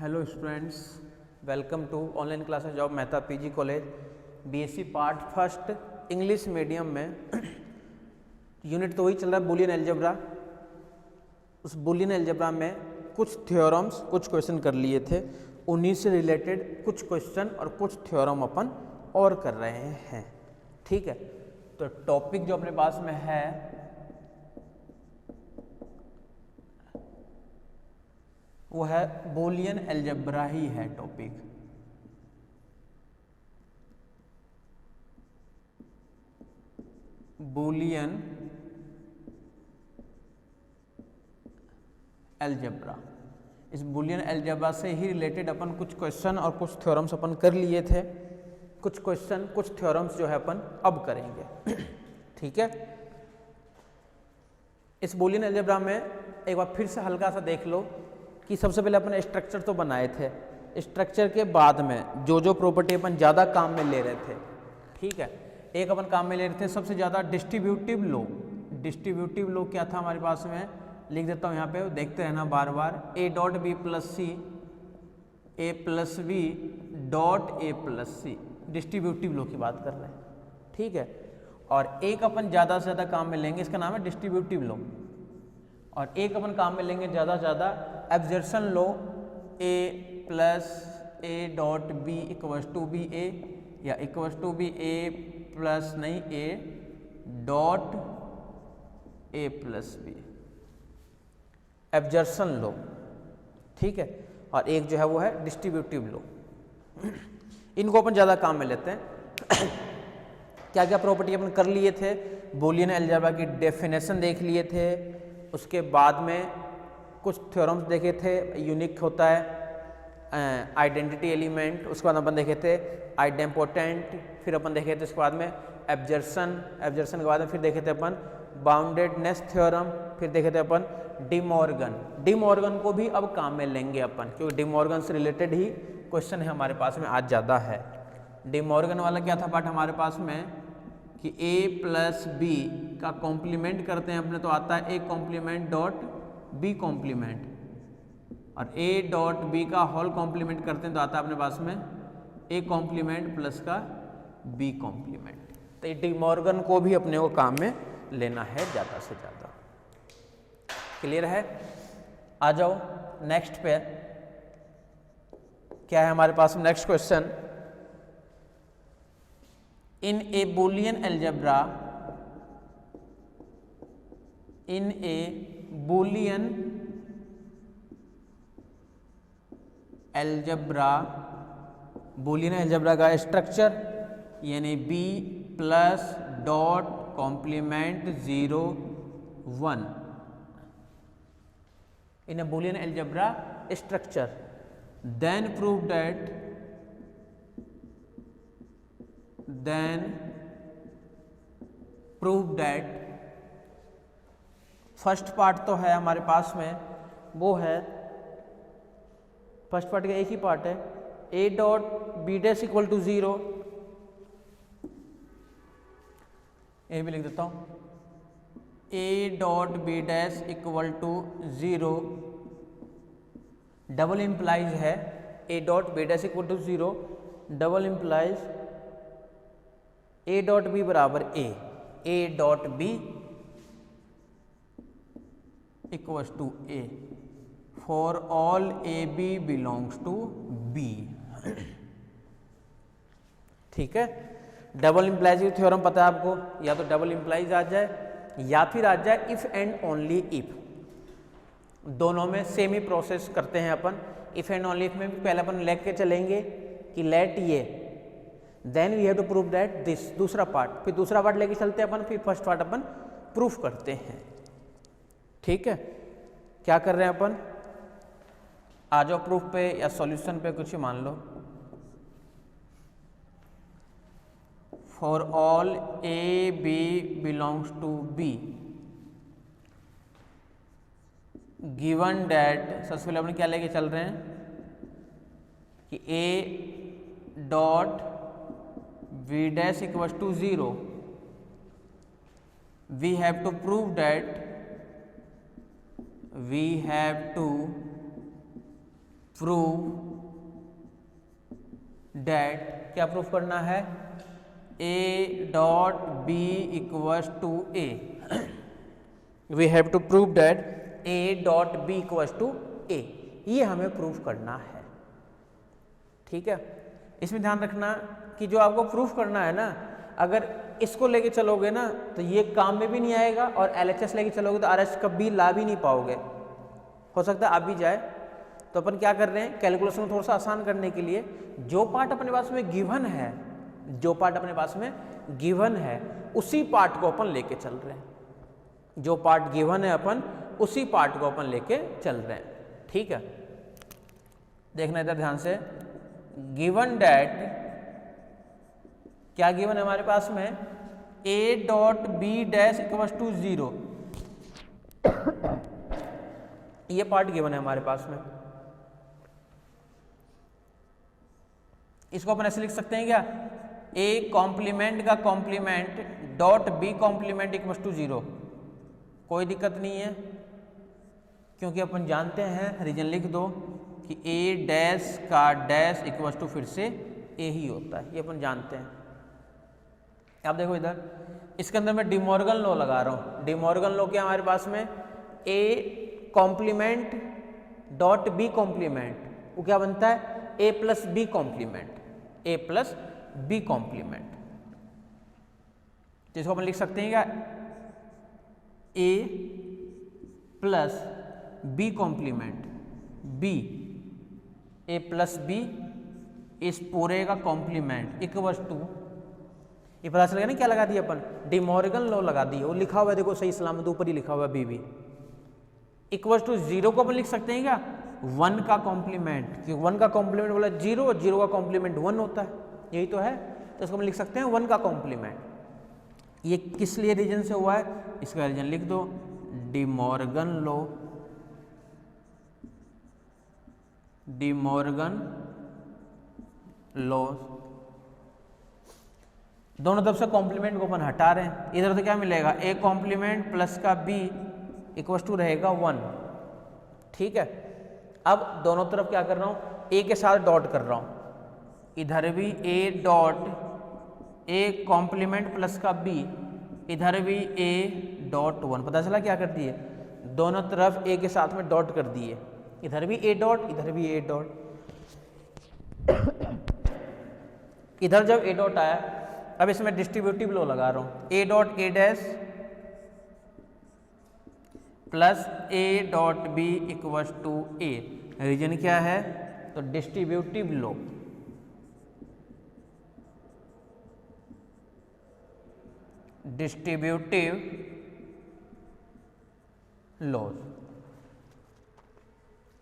Hello students, welcome to online classes of Mehta PG college BSc part first English medium में unit तो वही चल रहा है बुलियन अलजेब्रा। उस बुलियन अलजेब्रा में कुछ थ्योरम्स कुछ क्वेश्चन कर लिए थे, उन्हीं से रिलेटेड कुछ क्वेश्चन और कुछ थ्योरम अपन और कर रहे हैं। ठीक है, तो टॉपिक जो अपने पास में है वो है बुलियन अलजेब्रा ही है टॉपिक। बुलियन अलजेब्रा, इस बुलियन अलजेब्रा से ही रिलेटेड अपन कुछ क्वेश्चन और कुछ थ्योरम्स अपन कर लिए थे। कुछ क्वेश्चन कुछ थ्योरम्स जो है अपन अब करेंगे। ठीक है, इस बुलियन अलजेब्रा में एक बार फिर से हल्का सा देख लो कि सबसे पहले अपन स्ट्रक्चर तो बनाए थे, स्ट्रक्चर के बाद में जो जो प्रॉपर्टी अपन ज़्यादा काम में ले रहे थे। ठीक है, एक अपन काम में ले रहे थे सबसे ज़्यादा डिस्ट्रीब्यूटिव लॉ। डिस्ट्रीब्यूटिव लॉ क्या था हमारे पास में, लिख देता हूँ यहाँ पे, देखते रहना बार बार। A dot B plus C, A plus B dot A plus C, distributive law की बात कर रहे हैं। ठीक है, और एक अपन ज़्यादा से ज़्यादा काम में लेंगे, इसका नाम है डिस्ट्रीब्यूटिव लॉ। और एक अपन काम में लेंगे ज़्यादा से ज़्यादा absorption law, A plus A dot B equals to B A, या equals to B A plus नहीं A dot A plus B, absorption law. ठीक है, और एक जो है वो है डिस्ट्रीब्यूटिव लॉ। इनको अपन ज़्यादा काम में लेते हैं। क्या क्या प्रॉपर्टी अपन कर लिए थे, बुलियन अलजेब्रा की डेफिनेशन देख लिए थे, उसके बाद में कुछ थ्योरम्स देखे थे, यूनिक होता है आइडेंटिटी एलिमेंट, उसके बाद अपन देखे थे आइडेम्पोटेंट, फिर अपन देखे थे उसके बाद में एब्जर्शन, एब्जर्शन के बाद में फिर देखे थे अपन बाउंडेडनेस थ्योरम, फिर देखे थे अपन डी मॉर्गन। डी मॉर्गन को भी अब काम में लेंगे अपन, क्योंकि डी मॉर्गन से रिलेटेड ही क्वेश्चन है हमारे पास में आज ज़्यादा है। डी मॉर्गन वाला क्या था पार्ट हमारे पास में कि a प्लस बी का कॉम्प्लीमेंट करते हैं अपने, तो आता है a complement dot b complement, और a डॉट b का होल कॉम्प्लीमेंट करते हैं तो आता है अपने पास में a कॉम्प्लीमेंट प्लस का b कॉम्प्लीमेंट। तो ये डी मॉर्गन को भी अपने को काम में लेना है ज़्यादा से ज़्यादा। क्लियर है? आ जाओ नेक्स्ट पे, क्या है हमारे पास में next question. In a Boolean algebra, in a Boolean algebra, Boolean algebra का स्ट्रक्चर यानी b plus dot complement 0 1। In a Boolean algebra structure, then prove that first part तो है हमारे पास में, वो है फर्स्ट पार्ट का एक ही पार्ट है, a dot B dash equal to 0, ये भी लिख देता हूँ, a dot B dash equal to 0 double implies है a dot B dash equal to 0, double implies a dot B बराबर a dot B equals to a for all A B belongs to B. ठीक है, double implies theorem पता है आपको, या तो double implies आ जाए या फिर आ जाए इफ एंड ओनली इफ, दोनों में सेम ही प्रोसेस करते हैं अपन। इफ एंड ओनली इफ में भी पहले अपन लेके के चलेंगे कि लेट ये, then we have to prove that this, दूसरा पार्ट, फिर दूसरा पार्ट लेके चलते हैं अपन, फिर फर्स्ट पार्ट अपन प्रूफ करते हैं। ठीक है, क्या कर रहे हैं अपन, आ जाओ प्रूफ पे या सॉल्यूशन पे, कुछ ही मान लो। For all A B belongs to B, given that, सबसे पहले अपन क्या लेके चल रहे हैं कि a dot v dash equals to 0, we have to prove that, we have to prove that, क्या प्रूफ करना है, A dot B equals to A, we have to prove that A dot B equals to A, ये हमें proof करना है। ठीक है, इसमें ध्यान रखना कि जो आपको प्रूफ करना है ना, अगर इसको लेके चलोगे ना तो ये काम में भी नहीं आएगा, और LHS लेके चलोगे तो RHS कभी ला भी नहीं पाओगे, हो सकता है आ भी जाए। तो अपन क्या कर रहे हैं, कैलकुलेशन को थोड़ा सा आसान करने के लिए जो पार्ट अपने पास में गिवन है, जो पार्ट अपने पास में गिवन है उसी पार्ट को अपन लेके चल रहे हैं, जो पार्ट गिवन है अपन उसी पार्ट को अपन लेके चल रहे हैं। ठीक है, देखना इधर ध्यान से, गिवन डैट, क्या गिवन है हमारे पास में, A dot B dash equals to 0, ये पार्ट गिवन है हमारे पास में। इसको अपन ऐसे लिख सकते हैं क्या, ए कॉम्प्लीमेंट का complement dot B complement equals to 0, कोई दिक्कत नहीं है, क्योंकि अपन जानते हैं, रीजन लिख दो कि ए डैश का डैश इक्वल्स टू फिर से ए ही होता है, ये अपन जानते हैं। आप देखो इधर, इसके अंदर मैं डिमॉर्गन लॉ लगा रहा हूँ। डिमॉर्गन लॉ क्या हमारे पास में, A complement dot B complement, वो क्या बनता है, A plus B complement, A plus B complement, जिसको अपन लिख सकते हैं क्या, A plus B complement, B A plus B इस पूरे का कॉम्प्लीमेंट इक्वल्स टू, ये पता चलेगा ना क्या लगा दिया अपन, डिमॉर्गन लॉ लगा दिया, वो लिखा हुआ है देखो सही सलामत ऊपर ही लिखा हुआ है बी इक्वल्स टू 0 को अपन लिख सकते हैं क्या, 1 का कॉम्प्लीमेंट, क्योंकि 1 का कॉम्प्लीमेंट बोला 0 और 0 का कॉम्प्लीमेंट 1 होता है, यही तो है, तो इसको हम लिख सकते हैं 1 का कॉम्प्लीमेंट। ये किस लिए रीजन से हुआ है, इसका रीजन लिख दो, डिमॉर्गन लॉ, डिमॉर्गन लॉ। दोनों तरफ से कॉम्प्लीमेंट को अपन हटा रहे हैं, इधर तो क्या मिलेगा, ए कॉम्प्लीमेंट प्लस का बी इक्वल्स टू रहेगा 1। ठीक है, अब दोनों तरफ क्या कर रहा हूँ, ए के साथ डॉट कर रहा हूँ, इधर भी A dot A complement plus का बी, इधर भी ए डॉट 1, पता चला क्या कर दिए, दोनों तरफ ए के साथ में डॉट कर दिए, इधर भी ए डॉट, इधर भी ए डॉट। इधर जब ए डॉट आया, अब इसमें डिस्ट्रीब्यूटिव लॉ लगा रहा हूँ, A dot A dash plus A dot B equals to A, reason क्या है, तो डिस्ट्रीब्यूटिव लॉ, डिस्ट्रीब्यूटिव लॉज,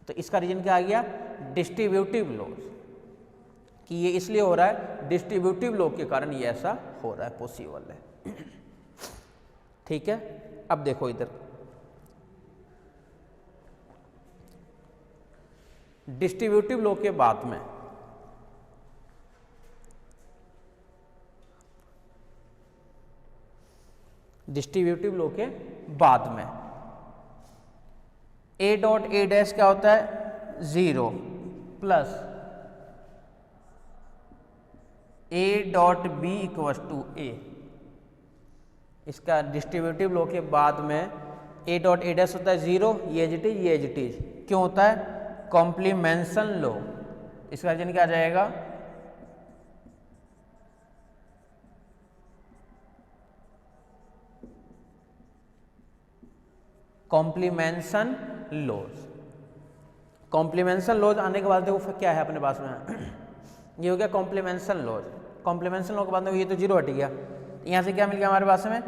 तो इसका रीजन क्या आ गया, डिस्ट्रीब्यूटिव लॉज, कि ये इसलिए हो रहा है, डिस्ट्रीब्यूटिव लॉ के कारण ये ऐसा हो रहा है, पॉसिबल है। ठीक है, अब देखो इधर, डिस्ट्रीब्यूटिव लॉ के बाद में डिस्ट्रीब्यूटिव लॉ के बाद में ए डॉट ए डैश क्या होता है, 0 plus A dot B equals to A, इसका डिस्ट्रीब्यूटिव लॉ के बाद में ए डॉट ए डैश होता है 0, ये एज इट इज, ये एज इट इज, क्यों होता है, कॉम्प्लीमेंशन लॉ, इसका रीजन क्या आ जाएगा, कॉम्प्लीमेंशन लॉज। कॉम्प्लीमेंशन लॉज आने के बाद देखो फिर क्या है अपने पास में, ये हो गया कॉम्प्लीमेंशन लॉज, कॉम्प्लीमेंशन लॉ के बाद में ये तो 0 हट गया, यहाँ से क्या मिल गया हमारे पास में,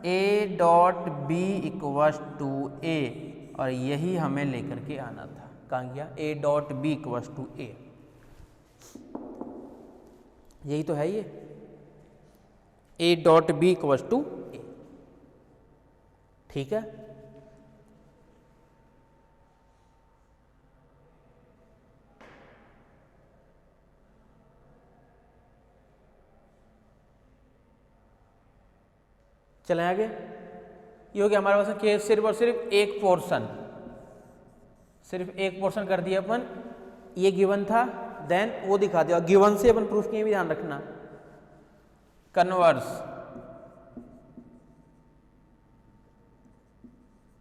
A dot B equals to A, और यही हमें लेकर के आना था, कहाँ गया, A dot B equals to A, यही तो है ये, A dot B equals to A. ठीक है, चलें आगे, ये हो गया हमारे पास केस, सिर्फ और सिर्फ एक पोर्शन, सिर्फ एक पोर्शन कर दिया अपन, ये गिवन था, देन वो दिखा दिया। गिवन से अपन प्रूफ किए भी ध्यान रखना,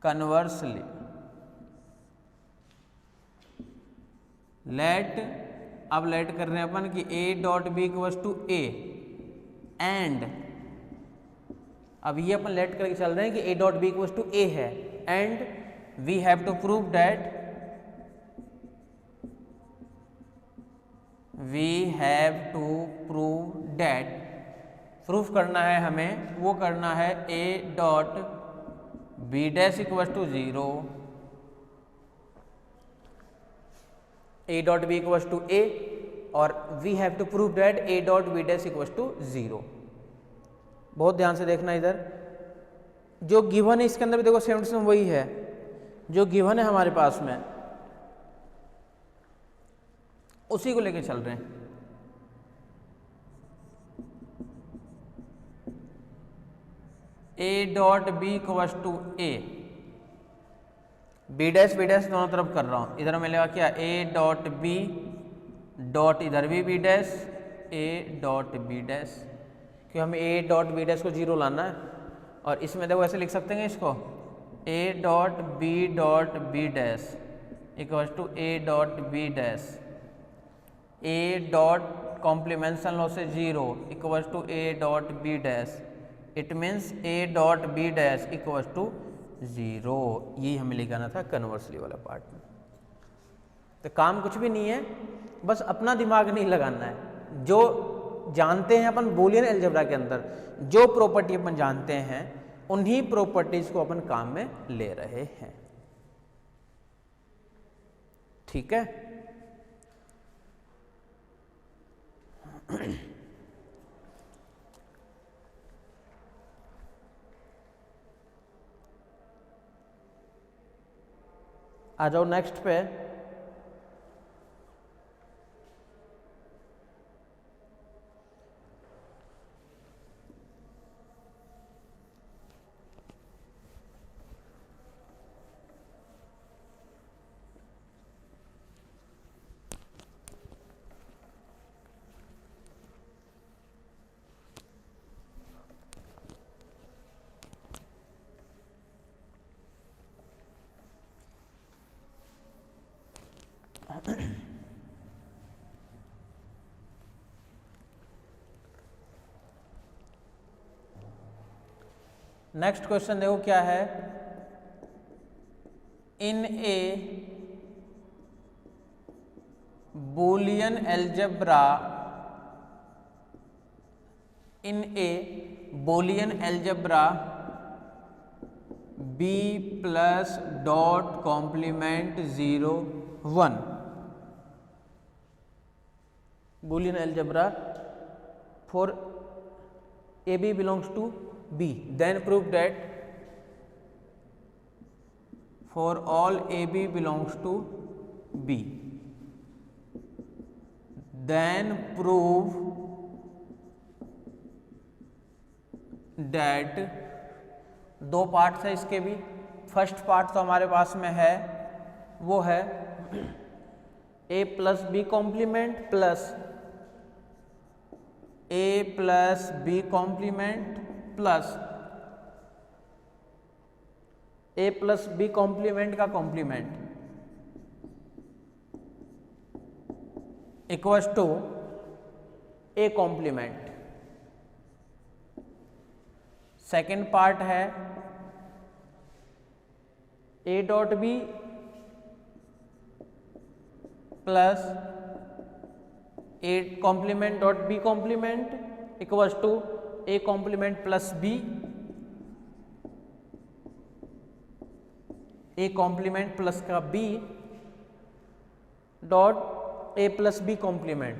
कन्वर्सली लेट, अब लेट कर रहे हैं अपन कि a dot B equals to a and, अब ये अपन लेट करके चल रहे हैं कि a dot B equals to a है, and we have to prove that, proof करना है हमें, वो करना है a dot B dash equals to 0, a dot B equals to a, और we have to prove that a dot B dash equals to 0। बहुत ध्यान से देखना, इधर जो गिवन है इसके अंदर भी देखो 70 में वही है जो गिवन है हमारे पास में, उसी को लेके चल रहे हैं। a dot B equals to a, B dash दोनों तरफ कर रहा हूं, इधर मिलेगा क्या a डॉट बी डॉट, इधर भी B dash, a dot B dash, क्योंकि हमें a डॉट बी डैश को 0 लाना है। और इसमें देखो ऐसे लिख सकते हैं इसको, a dot B dash equals to a dot B dash, a dot complementation law से 0 equals to a dot B dash, it means a dot B dash equals to 0। यही हमें लिखाना था कन्वर्सली वाला पार्ट में। तो काम कुछ भी नहीं है, बस अपना दिमाग नहीं लगाना है। जो जानते हैं अपन बूलियन अलजेब्रा के अंदर, जो प्रॉपर्टी अपन जानते हैं, उन्हीं प्रॉपर्टीज को अपन काम में ले रहे हैं। ठीक है। आ जाओ नेक्स्ट पे। नेक्स्ट क्वेश्चन देखो क्या है, in a Boolean algebra, B plus dot complement 0 1, Boolean algebra for A B belongs to B, then prove that for all AB belongs to B, then prove that, दो parts है इसके भी। First part तो हमारे पास में है, वो है A plus B complement plus A plus B complement plus A plus B complement का complement equals to A complement. Second part है A dot B plus A complement dot B complement equals to A complement plus B, A complement plus का B dot A plus B complement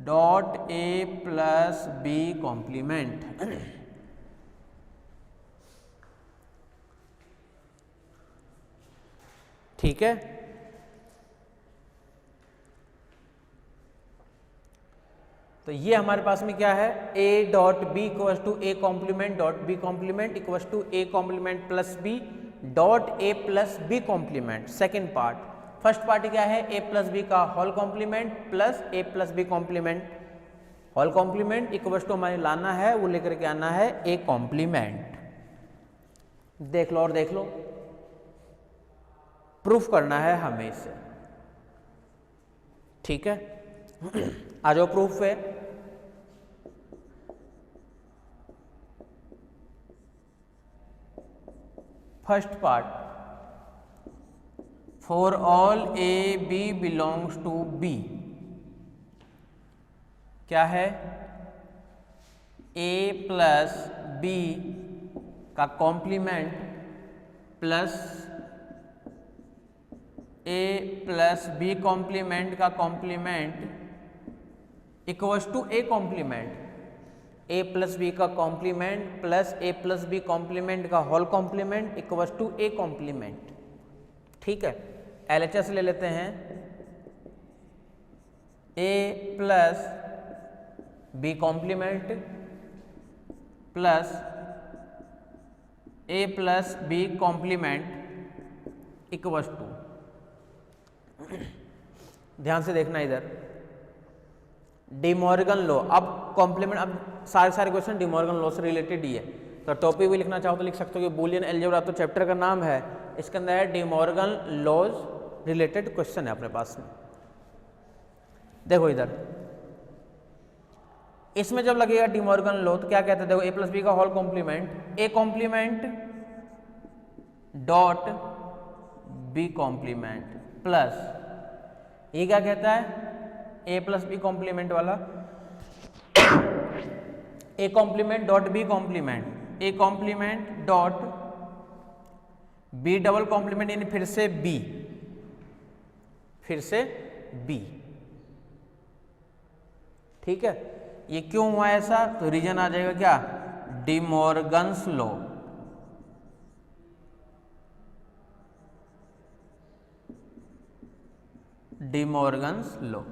dot A plus B complement. ठीक है। तो ये हमारे पास में क्या है, a dot B equals to A complement dot B complement equals to A complement plus B dot A plus B complement. Second part. First part क्या है, ए प्लस बी का whole complement plus A plus B complement, whole complement equals to हमारे लाना है, वो लेकर के आना है ए कॉम्प्लीमेंट। देख लो और देख लो, प्रूफ करना है हमें इसे, ठीक है। आ जाओ प्रूफ पे। First part, for all A B belongs to B, क्या है, ए प्लस बी का complement plus A plus B complement का complement equals to A complement, A plus B का complement plus A plus B complement का whole complement equals to A complement, ठीक है। LHS ले लेते हैं, A plus B complement plus A plus B complement equals to, ध्यान से देखना इधर, डिमॉर्गन लॉ। अब कॉम्प्लीमेंट, अब सारे क्वेश्चन डिमॉर्गन लॉ से रिलेटेड ही है, तो टॉपिक भी लिखना चाहो तो लिख सकते हो कि बूलियन अलजेब्रा तो चैप्टर का नाम है, इसके अंदर है डिमॉर्गन लॉज रिलेटेड क्वेश्चन है अपने पास में। देखो इधर, इसमें जब लगेगा डिमॉर्गन लॉ तो क्या कहते हैं, देखो ए प्लस बी का whole complement, A complement dot B complement plus, ये क्या कहता है, ए प्लस बी कॉम्प्लीमेंट वाला, A complement dot B complement, A complement dot B double complement, यानी फिर से बी, फिर से बी, ठीक है। ये क्यों हुआ ऐसा, तो रीजन आ जाएगा क्या, डिमॉर्गन्स लॉ, डिमॉर्गन्स लॉ।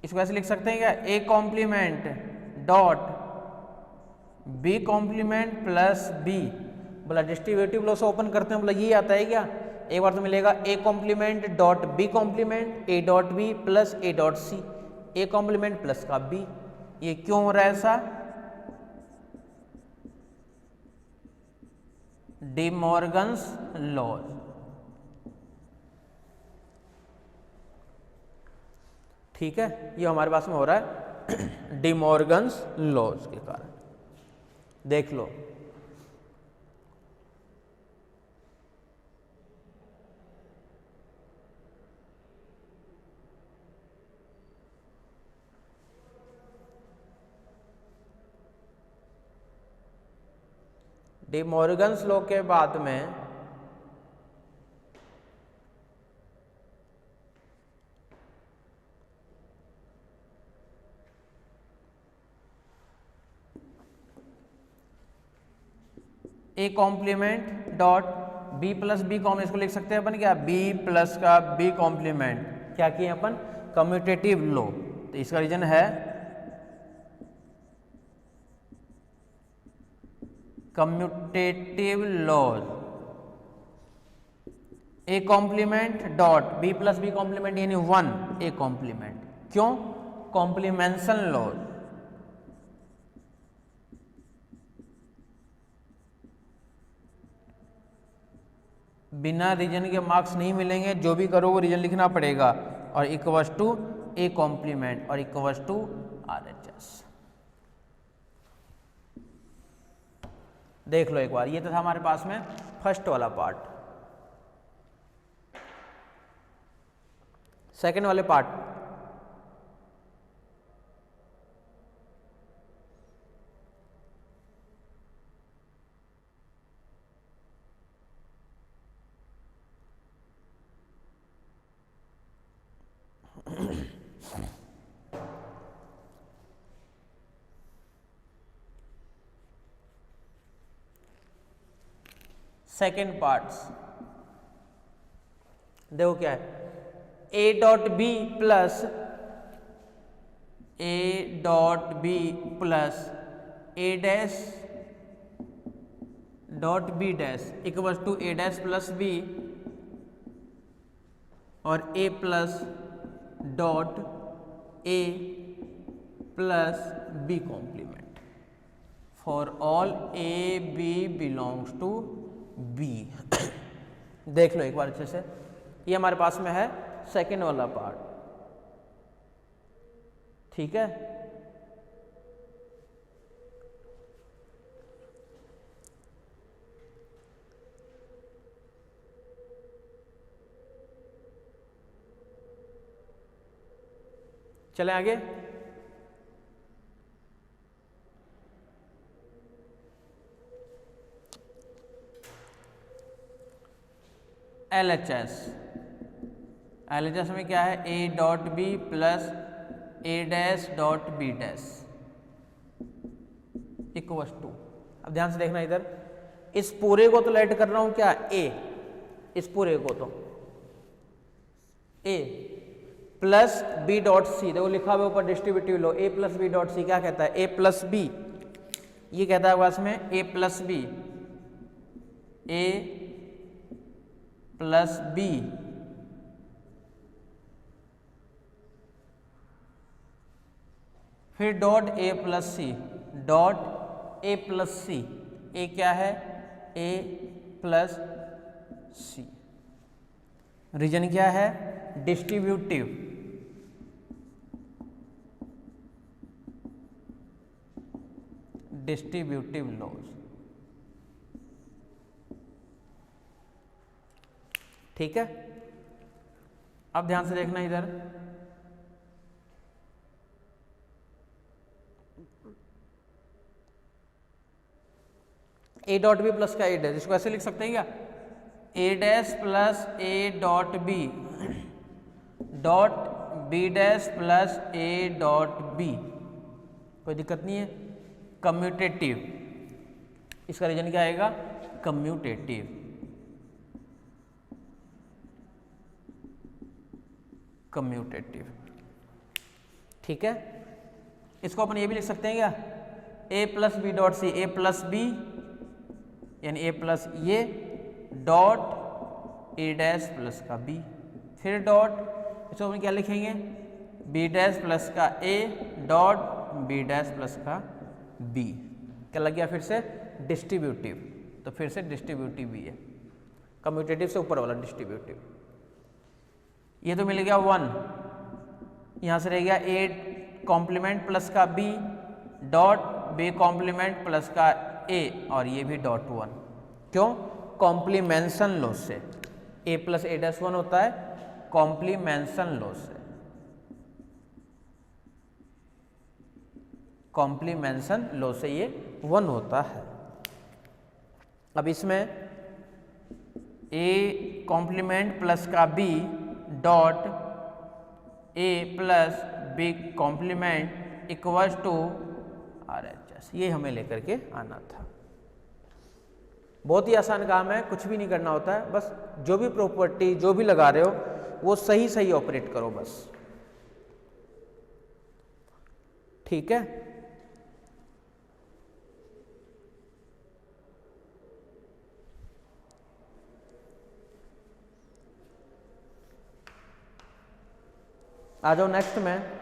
इसको ऐसे लिख सकते हैं क्या, A complement dot B complement plus B, बोला डिस्ट्रीब्यूटिव लॉ से ओपन करते हैं, बोला ये आता है क्या, एक बार तो मिलेगा A complement dot B complement, A dot B plus A dot C, A complement plus का बी। ये क्यों हो रहा है ऐसा, डिमॉर्गन्स लॉ, ठीक है। ये हमारे पास में हो रहा है डिमॉर्गन्स लॉज के कारण, देख लो। डिमॉर्गन्स लॉ के बाद में A complement dot B plus B complement, इसको लिख सकते हैं अपन क्या, बी प्लस का बी कॉम्प्लीमेंट, क्या किए अपन, कम्यूटेटिव लॉ, तो इसका रीजन है commutative laws, A complement dot B plus B complement यानी 1 ए कॉम्प्लीमेंट, क्यों, कॉम्प्लीमेंशन लॉज, बिना रीजन के मार्क्स नहीं मिलेंगे, जो भी करो वो रीजन लिखना पड़ेगा, और इक्वल्स टू ए कॉम्प्लीमेंट और इक्वल्स टू RHS। देख लो एक बार, ये तो था हमारे पास में फर्स्ट वाला पार्ट। सेकंड वाले पार्ट, सेकेंड पार्ट्स देखो क्या है, A dot B plus A dot B plus A dash dot B dash equal to A dash plus B और A plus dot A plus B complement for all A B belongs to B. देख लो एक बार अच्छे से, ये हमारे पास में है सेकेंड वाला पार्ट, ठीक है। चले आगे। LHS, LHS में क्या है, A dot B plus A dash dot B dash equals to, अब ध्यान से देखना इधर, इस पूरे को तो लेट कर रहा हूं क्या, A, इस पूरे को तो A plus B dot C, देखो लिखा हुआ ऊपर distributive law, A plus B dot C क्या कहता है, A प्लस बी, ये कहता है पास में A plus B, A plus B फिर dot A plus C, dot A plus C, A क्या है, ए प्लस सी, रीजन क्या है, डिस्ट्रीब्यूटिव, डिस्ट्रीब्यूटिव लॉज, ठीक है। अब ध्यान से देखना इधर, ए डॉट बी प्लस का ए डैश, इसको ऐसे लिख सकते हैं क्या, A dash plus A dot B dot B dash plus A dot B, कोई दिक्कत नहीं है, कम्यूटेटिव, इसका रीजन क्या आएगा, कम्यूटेटिव, कम्यूटेटिव, ठीक है। इसको अपन ये भी लिख सकते हैं क्या, A plus B dot C, A plus B यानी ए प्लस ये डॉट ए डैश प्लस का बी, फिर डॉट, इसको अपन क्या लिखेंगे, बी डैश प्लस का A dot B dash plus का बी, क्या लग गया फिर से डिस्ट्रीब्यूटिव, तो फिर से डिस्ट्रीब्यूटिव भी है, कम्यूटेटिव से ऊपर वाला डिस्ट्रीब्यूटिव। ये तो मिल गया 1, यहाँ से रह गया ए कॉम्प्लीमेंट प्लस का B dot B complement plus का ए और ये भी डॉट 1, क्यों, कॉम्प्लीमेंशन लॉ से, ए प्लस ए डैश 1 होता है कॉम्प्लीमेंशन लॉ से, कॉम्प्लीमेंशन लॉ से ये 1 होता है। अब इसमें ए कॉम्प्लीमेंट प्लस का B dot A plus B complement equals to RHS, ये हमें लेकर के आना था। बहुत ही आसान काम है, कुछ भी नहीं करना होता है, बस जो भी प्रॉपर्टी जो भी लगा रहे हो वो सही सही ऑपरेट करो बस, ठीक है। आ जाओ नेक्स्ट में,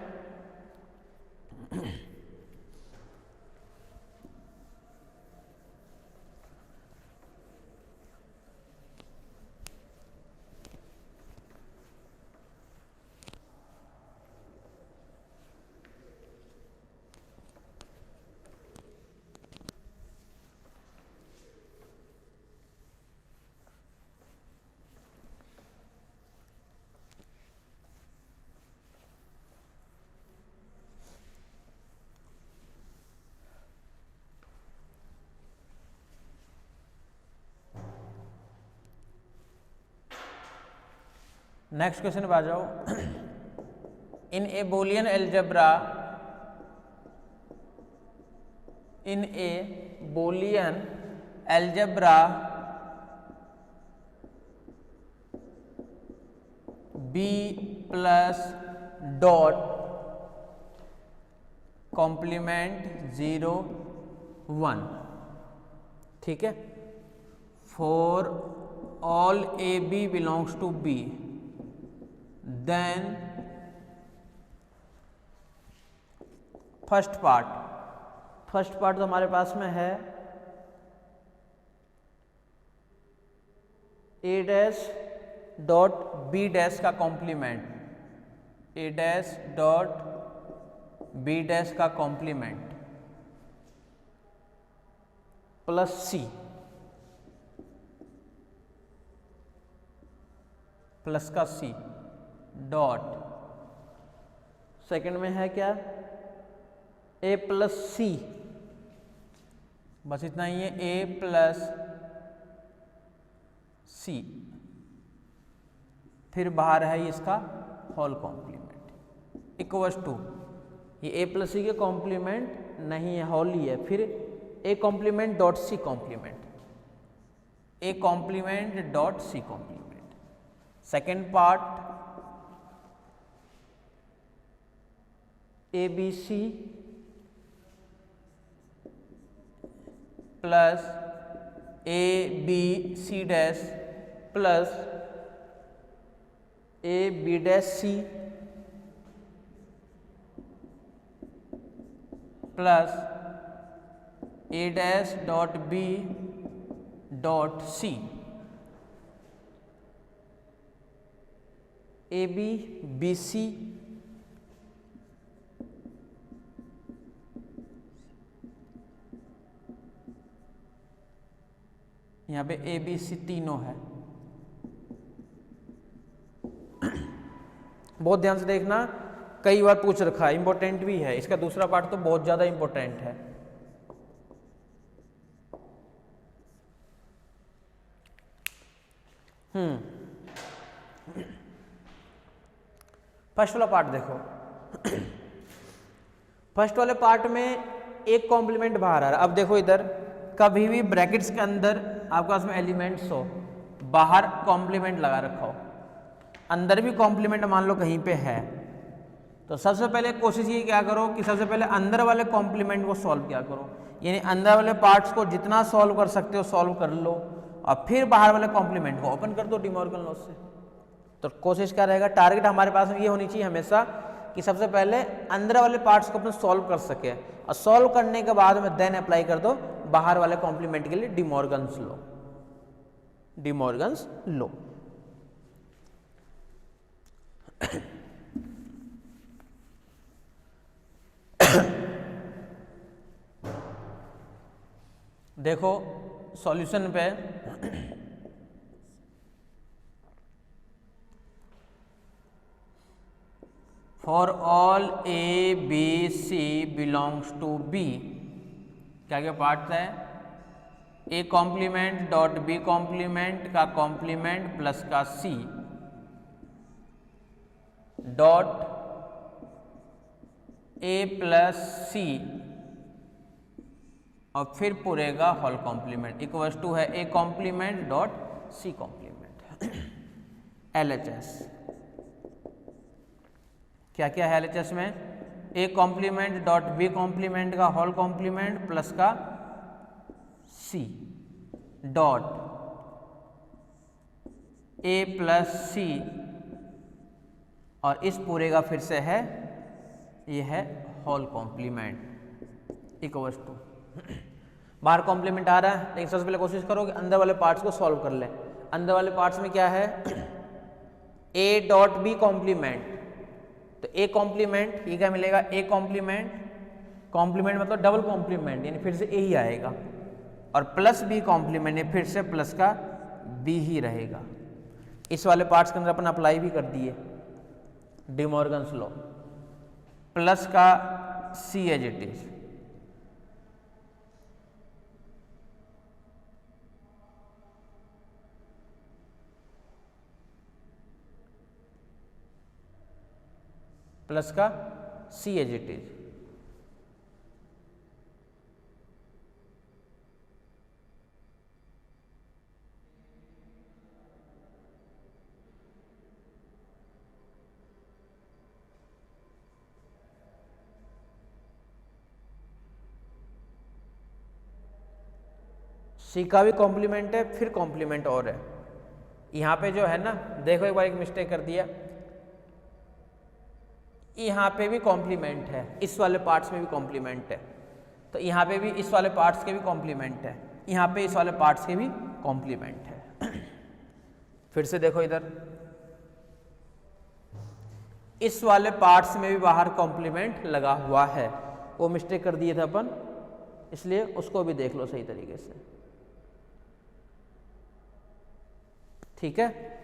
नेक्स्ट क्वेश्चन पे आ जाओ। In a Boolean algebra, in a Boolean algebra B plus dot complement 0 1, ठीक है। for all AB belongs to B, then first part तो हमारे पास में है A dash dot B dash का complement, A dash dot B dash का complement plus C plus का C डॉट, सेकंड में है क्या A प्लस C, बस इतना ही है, A प्लस C, फिर बाहर है इसका होल कॉम्प्लीमेंट इक्वल्स टू, ये A प्लस C के कॉम्प्लीमेंट नहीं है, होल ही है, फिर A complement dot C complement, A complement dot C complement. Second part ABC plus ABC dash plus AB dash C plus A dash dot B dot C, AB BC यहाँ पे ABC तीनों है। बहुत ध्यान से देखना, कई बार पूछ रखा है, इंपॉर्टेंट भी है, इसका दूसरा पार्ट तो बहुत ज्यादा इंपॉर्टेंट है। फर्स्ट वाला पार्ट देखो, फर्स्ट वाले पार्ट में एक कॉम्प्लीमेंट बाहर आ रहा है। अब देखो इधर कभी भी ब्रैकेट्स के अंदर आपके पास में एलिमेंट्स हो, बाहर कॉम्प्लीमेंट लगा रखा हो, अंदर भी कॉम्प्लीमेंट मान लो कहीं पे है, तो सबसे पहले कोशिश ये क्या करो कि सबसे पहले अंदर वाले कॉम्प्लीमेंट को सॉल्व क्या करो, यानी अंदर वाले पार्ट्स को जितना सॉल्व कर सकते हो सॉल्व कर लो, और फिर बाहर वाले कॉम्प्लीमेंट को ओपन कर दो डिमॉर्गन लॉ से। तो कोशिश क्या रहेगा, टारगेट हमारे पास में ये होनी चाहिए हमेशा कि सबसे पहले अंदर वाले पार्ट्स को अपने सॉल्व कर सके, और सॉल्व करने के बाद में देन अप्लाई कर दो बाहर वाले कॉम्प्लीमेंट के लिए डिमॉर्गन्स लॉ, डिमॉर्गन्स लॉ। देखो सॉल्यूशन पे for all A B C belongs to B, क्या क्या पार्ट है, A complement dot B complement का कॉम्प्लीमेंट प्लस का C dot A plus C, और फिर पूरेगा होल कॉम्प्लीमेंट इक्वल्स टू है A complement dot C complement. LHS क्या क्या है LHS में, A complement dot B complement का होल कॉम्प्लीमेंट प्लस का C dot A plus C, और इस पूरे का फिर से है ये है होल कॉम्प्लीमेंट इक्वल्स टू, बाहर कॉम्प्लीमेंट आ रहा है, लेकिन सबसे पहले कोशिश करो कि अंदर वाले पार्ट्स को सॉल्व कर ले। अंदर वाले पार्ट्स में क्या है, ए डॉट बी कॉम्प्लीमेंट, तो ए कॉम्प्लीमेंट ये क्या मिलेगा, ए कॉम्प्लीमेंट, कॉम्प्लीमेंट मतलब डबल कॉम्प्लीमेंट यानी फिर से ए ही आएगा, और प्लस बी कॉम्प्लीमेंट यानी फिर से प्लस का बी ही रहेगा। इस वाले पार्ट्स के अंदर अपन अप्लाई भी कर दिए डिमॉर्गन्स लॉ, प्लस का सी एज इट इज, प्लस का सी एज इट इज, सी का भी कॉम्प्लीमेंट है, फिर कॉम्प्लीमेंट और है। यहाँ पे जो है ना, देखो एक बार एक मिस्टेक कर दिया, यहाँ पे भी कॉम्प्लीमेंट है, इस वाले पार्ट्स में भी कॉम्प्लीमेंट है, तो यहाँ पे भी इस वाले पार्ट्स के भी कॉम्प्लीमेंट है, यहाँ पे इस वाले पार्ट्स के भी कॉम्प्लीमेंट है। फिर से देखो इधर, इस वाले पार्ट्स में भी बाहर कॉम्प्लीमेंट लगा हुआ है, वो मिस्टेक कर दिए थे अपन, इसलिए उसको भी देख लो सही तरीके से, ठीक है।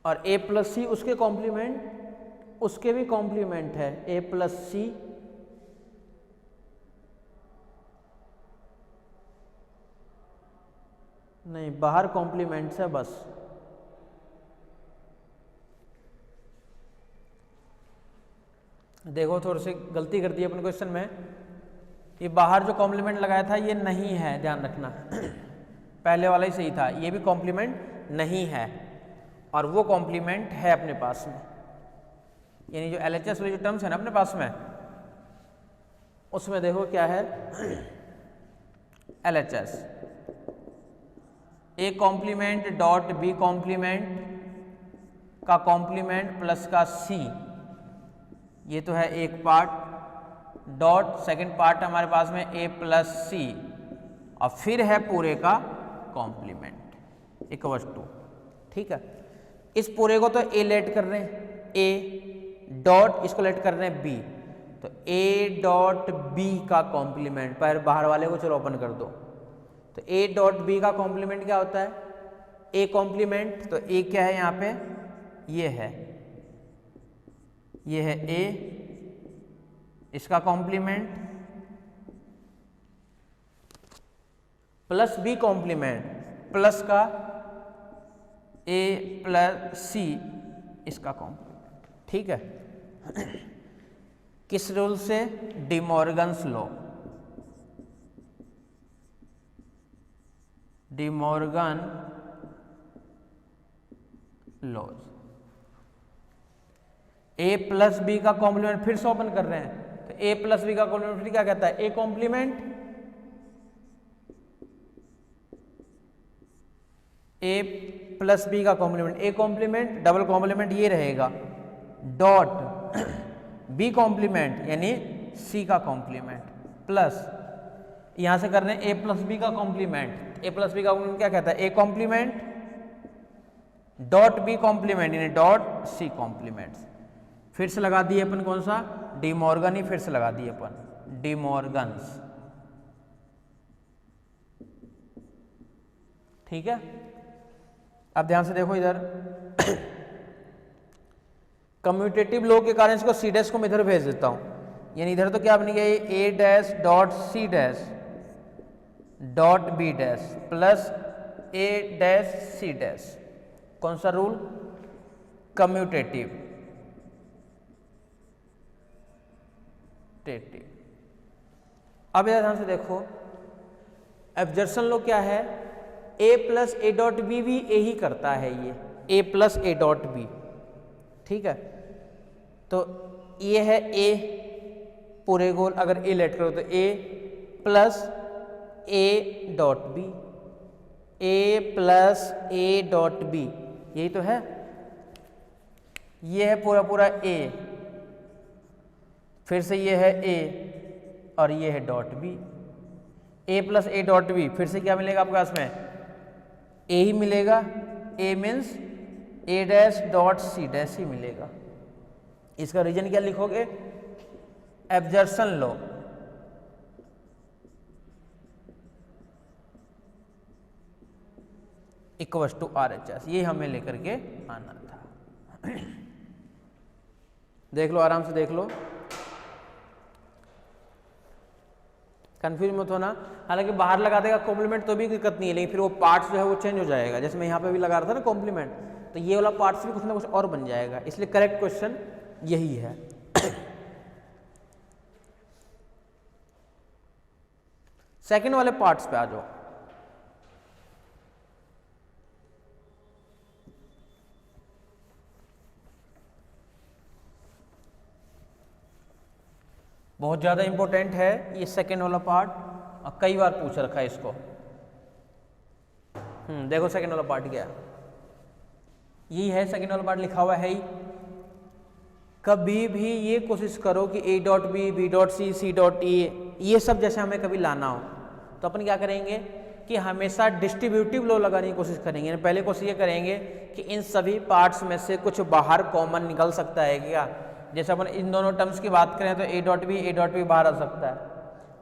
और a प्लस सी उसके कॉम्प्लीमेंट, उसके भी कॉम्प्लीमेंट है, a प्लस सी नहीं, बाहर कॉम्प्लीमेंट्स है बस। देखो थोड़ी सी गलती कर दी अपन क्वेश्चन में, ये बाहर जो कॉम्प्लीमेंट लगाया था ये नहीं है, ध्यान रखना। पहले वाला ही सही था, ये भी कॉम्प्लीमेंट नहीं है और वो कॉम्प्लीमेंट है अपने पास में, यानी जो LHS वाली जो टर्म्स है ना अपने पास में, उसमें देखो क्या है, LHS A complement dot B complement का कॉम्प्लीमेंट प्लस का सी, ये तो है एक पार्ट, डॉट सेकंड पार्ट हमारे पास में ए प्लस सी, और फिर है पूरे का कॉम्प्लीमेंट इक्वल टू, ठीक है। इस पूरे को तो ए लेट कर रहे हैं, ए डॉट इसको लेट कर रहे हैं बी, तो ए डॉट बी का कॉम्प्लीमेंट, पर बाहर वाले को चलो ओपन कर दो, तो ए डॉट बी का कॉम्प्लीमेंट क्या होता है, ए कॉम्प्लीमेंट, तो ए क्या है यहाँ पे, ये है ए, इसका complement plus B complement plus का ए प्लस सी, इसका कॉम्प्लीमेंट, ठीक है। किस रूल से, De Morgan's law, De Morgan laws. A plus B का कॉम्प्लीमेंट फिर से ओपन कर रहे हैं, तो ए प्लस बी का कॉम्प्लीमेंट फिर क्या कहता है, A complement, A plus B का complement, A complement double complement ये रहेगा, डॉट बी कॉम्प्लीमेंट यानी सी का कॉम्प्लीमेंट, प्लस यहां से कर रहे हैं ए प्लस बी का कॉम्प्लीमेंट, ए प्लस बी का कॉम्प्लीमेंट क्या कहता है, A complement dot B complement यानी डॉट सी कॉम्प्लीमेंट। फिर से लगा दिए अपन कौन सा, डिमॉर्गन ही फिर से लगा दिए अपन, डिमॉर्गन्स, ठीक है। अब ध्यान से देखो इधर, कम्यूटेटिव लॉ के कारण इसको सी डैश को मैं इधर भेज देता हूं, यानी इधर तो क्या बनेगा, A dash dot C dash dot B dash plus A dash C dash, कौन सा रूल, कम्यूटेटिव, अब यहां ध्यान से देखो, एब्जर्सन लॉ क्या है, A plus A dot B भी ए ही करता है, ये ए प्लस ए डॉट बी, ठीक है। तो ये है ए पूरे गोल, अगर ए लेट करो तो A plus A dot B, A plus A dot B, यही तो है, ये है पूरा पूरा ए, फिर से ये है ए और ये है dot B, A plus A dot B, फिर से क्या मिलेगा आपके पास में, ए ही मिलेगा, A means A dash dot C dash ही मिलेगा। इसका रीजन क्या लिखोगे, absorption law, equal to RHS, ये हमें लेकर के आना था। देख लो आराम से देख लो, कंफ्यूज मत होना। हालांकि बाहर लगा देगा कॉम्प्लीमेंट तो भी दिक्कत नहीं है, लेकिन फिर वो पार्ट्स जो है वो चेंज हो जाएगा, जैसे मैं यहाँ पे भी लगा रहा था ना कॉम्प्लीमेंट, तो ये वाला पार्ट्स भी कुछ ना कुछ और बन जाएगा, इसलिए करेक्ट क्वेश्चन यही है। सेकंड वाले पार्ट्स पे आ जाओ। बहुत ज़्यादा इंपॉर्टेंट है ये सेकंड वाला पार्ट, और कई बार पूछ रखा है इसको। देखो सेकंड वाला पार्ट क्या है, यही है सेकंड वाला पार्ट, लिखा हुआ है ही। कभी भी ये कोशिश करो कि A dot B, B dot C, C dot A, ये सब जैसे हमें कभी लाना हो तो अपन क्या करेंगे कि हमेशा डिस्ट्रीब्यूटिव लो लगाने की कोशिश करेंगे। पहले कोशिश ये करेंगे कि इन सभी पार्ट्स में से कुछ बाहर कॉमन निकल सकता है क्या। जैसे अपन इन दोनों टर्म्स की बात करें तो A डॉट बी बाहर आ सकता है।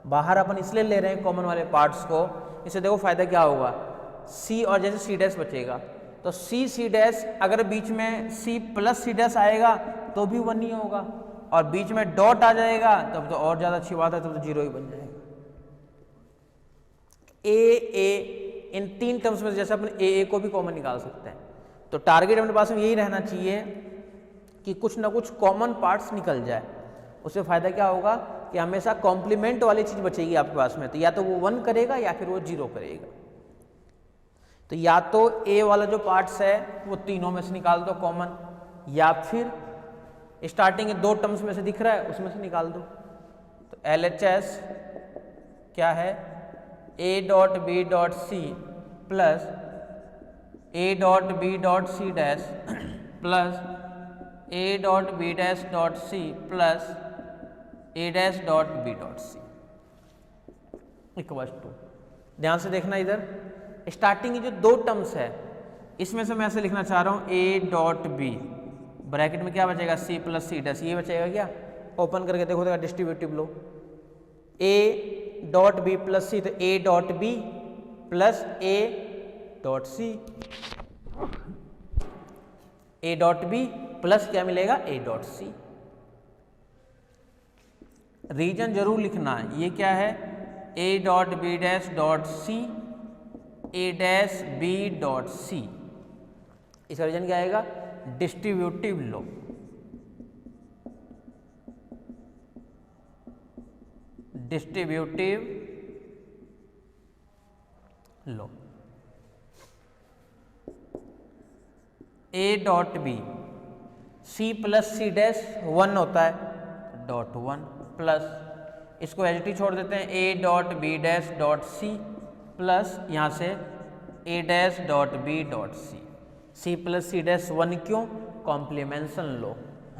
बाहर अपन इसलिए ले रहे हैं कॉमन वाले पार्ट्स को, इससे देखो फायदा क्या होगा, C और जैसे C डैश बचेगा तो C डैश, अगर बीच में C प्लस C डैश आएगा तो भी 1 ही होगा, और बीच में डॉट आ जाएगा तब तो और ज़्यादा अच्छी बात है, तब तो 0 ही बन जाएगा। ए इन तीन टर्म्स में जैसे अपन ए को भी कॉमन निकाल सकते हैं, तो टारगेट अपने पास में यही रहना चाहिए कि कुछ ना कुछ कॉमन पार्ट्स निकल जाए। उससे फ़ायदा क्या होगा कि हमेशा कॉम्प्लीमेंट वाली चीज़ बचेगी आपके पास में, तो या तो वो 1 करेगा या फिर वो 0 करेगा। तो या तो ए वाला जो पार्ट्स है वो तीनों में से निकाल दो कॉमन, या फिर स्टार्टिंग के 2 टर्म्स में से दिख रहा है उसमें से निकाल दो। तो LHS क्या है, A dot B dot C plus A dot B dot C dash plus A dot B dash dot C plus A dash dot B dot C equals to. ध्यान से देखना, इधर स्टार्टिंग की जो 2 टर्म्स है इसमें से मैं ऐसे लिखना चाह रहा हूँ A डॉट बी, ब्रैकेट में क्या बचेगा, C प्लस सी डैश, ये बचेगा क्या, ओपन करके देखो देखा distributive law, A dot B plus C, तो A dot B plus A dot C, A dot B plus क्या मिलेगा, A डॉट सी। रीजन जरूर लिखना है, ये क्या है, A dot B dash dot C, A dash B dot C, इसका रीजन क्या आएगा, distributive law. Distributive law. A dot B, C plus C dash 1 होता है, डॉट 1 प्लस, इसको एच टी छोड़ देते हैं, A dot B dash dot C plus यहाँ से A dash dot B dot C. C plus C dash 1 क्यों, कॉम्प्लीमेंशन लो।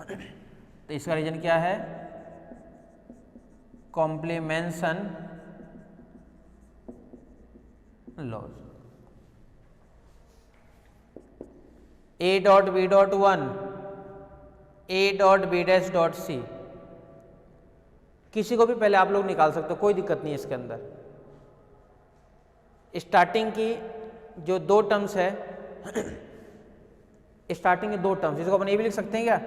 तो इसका रीजन क्या है, कॉम्प्लीमेंशन laws. A dot B dot 1, A dot B dash dot C, किसी को भी पहले आप लोग निकाल सकते हो, कोई दिक्कत नहीं है इसके अंदर। स्टार्टिंग की जो 2 टर्म्स है स्टार्टिंग के 2 टर्म्स, इसको अपन ये भी लिख सकते हैं क्या,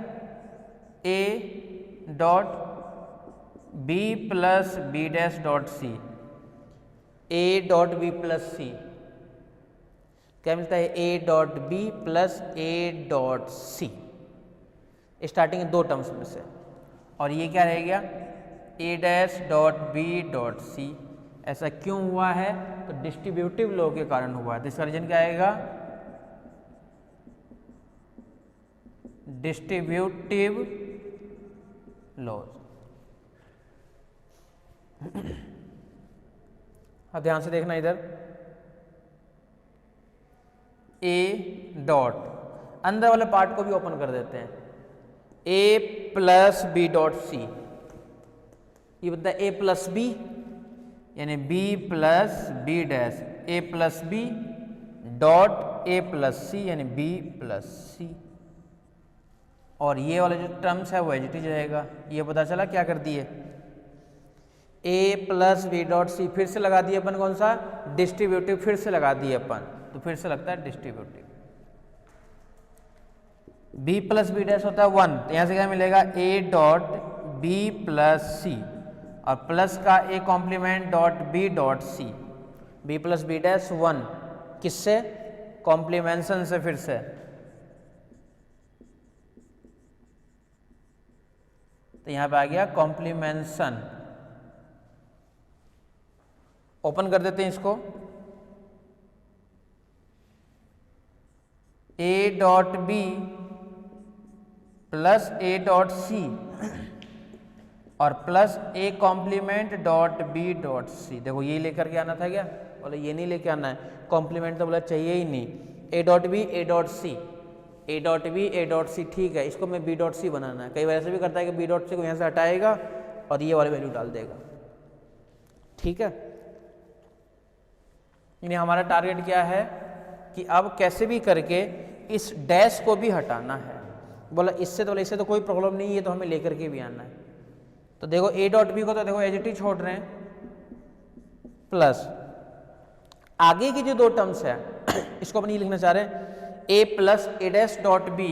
A dot B plus B dash dot C, A dot B plus C, क्या मिलता है, A dot B plus A dot C, starting के 2 टर्म्स में से। और ये क्या रह गया, A dash dot B dot C. ऐसा क्यों हुआ है, तो डिस्ट्रीब्यूटिव लॉ के कारण हुआ है। तो इसका रीजन क्या आएगा, डिस्ट्रीब्यूटिव लॉज। अब ध्यान से देखना, इधर A डॉट, अंदर वाले पार्ट को भी ओपन कर देते हैं, A plus B dot C, ये बनता है A प्लस बी यानी B plus B dash, A plus B dot A plus C यानी B प्लस सी। और ये वाले जो टर्म्स है वो एज इट इज रहेगा। ये पता चला क्या कर दिए, A plus B dot C, फिर से लगा दिए अपन कौन सा, डिस्ट्रीब्यूटिव, फिर से लगा दिए अपन, तो फिर से लगता है distributive. B plus B dash होता है 1, तो यहाँ से क्या मिलेगा, A dot B plus C, और प्लस का A complement dot B dot C, B plus B dash 1, किससे, कॉम्प्लीमेंशन से, फिर से तो यहाँ पे आ गया कॉम्प्लीमेंशन। ओपन कर देते हैं इसको, a dot B plus a dot C और plus a complement dot B dot C. देखो ये लेकर के आना था क्या, बोले ये नहीं लेके आना है, कॉम्प्लीमेंट तो बोला चाहिए ही नहीं, a dot B a dot C, a dot B a dot C, ठीक है, इसको मैं b डॉट सी बनाना है। कई बार ऐसे भी करता है कि b डॉट सी को यहाँ से हटाएगा और ये वाली वैल्यू डाल देगा, ठीक है। यानी हमारा टारगेट क्या है कि अब कैसे भी करके इस डैश को भी हटाना है। बोला इससे तो कोई प्रॉब्लम नहीं है, तो हमें लेकर के भी आना है। तो देखो a डॉट बी को तो देखो एज इट इज छोड़ रहे हैं, प्लस आगे की जो दो टर्म्स है इसको अपन ये लिखना चाह रहे हैं, a plus A dash dot B,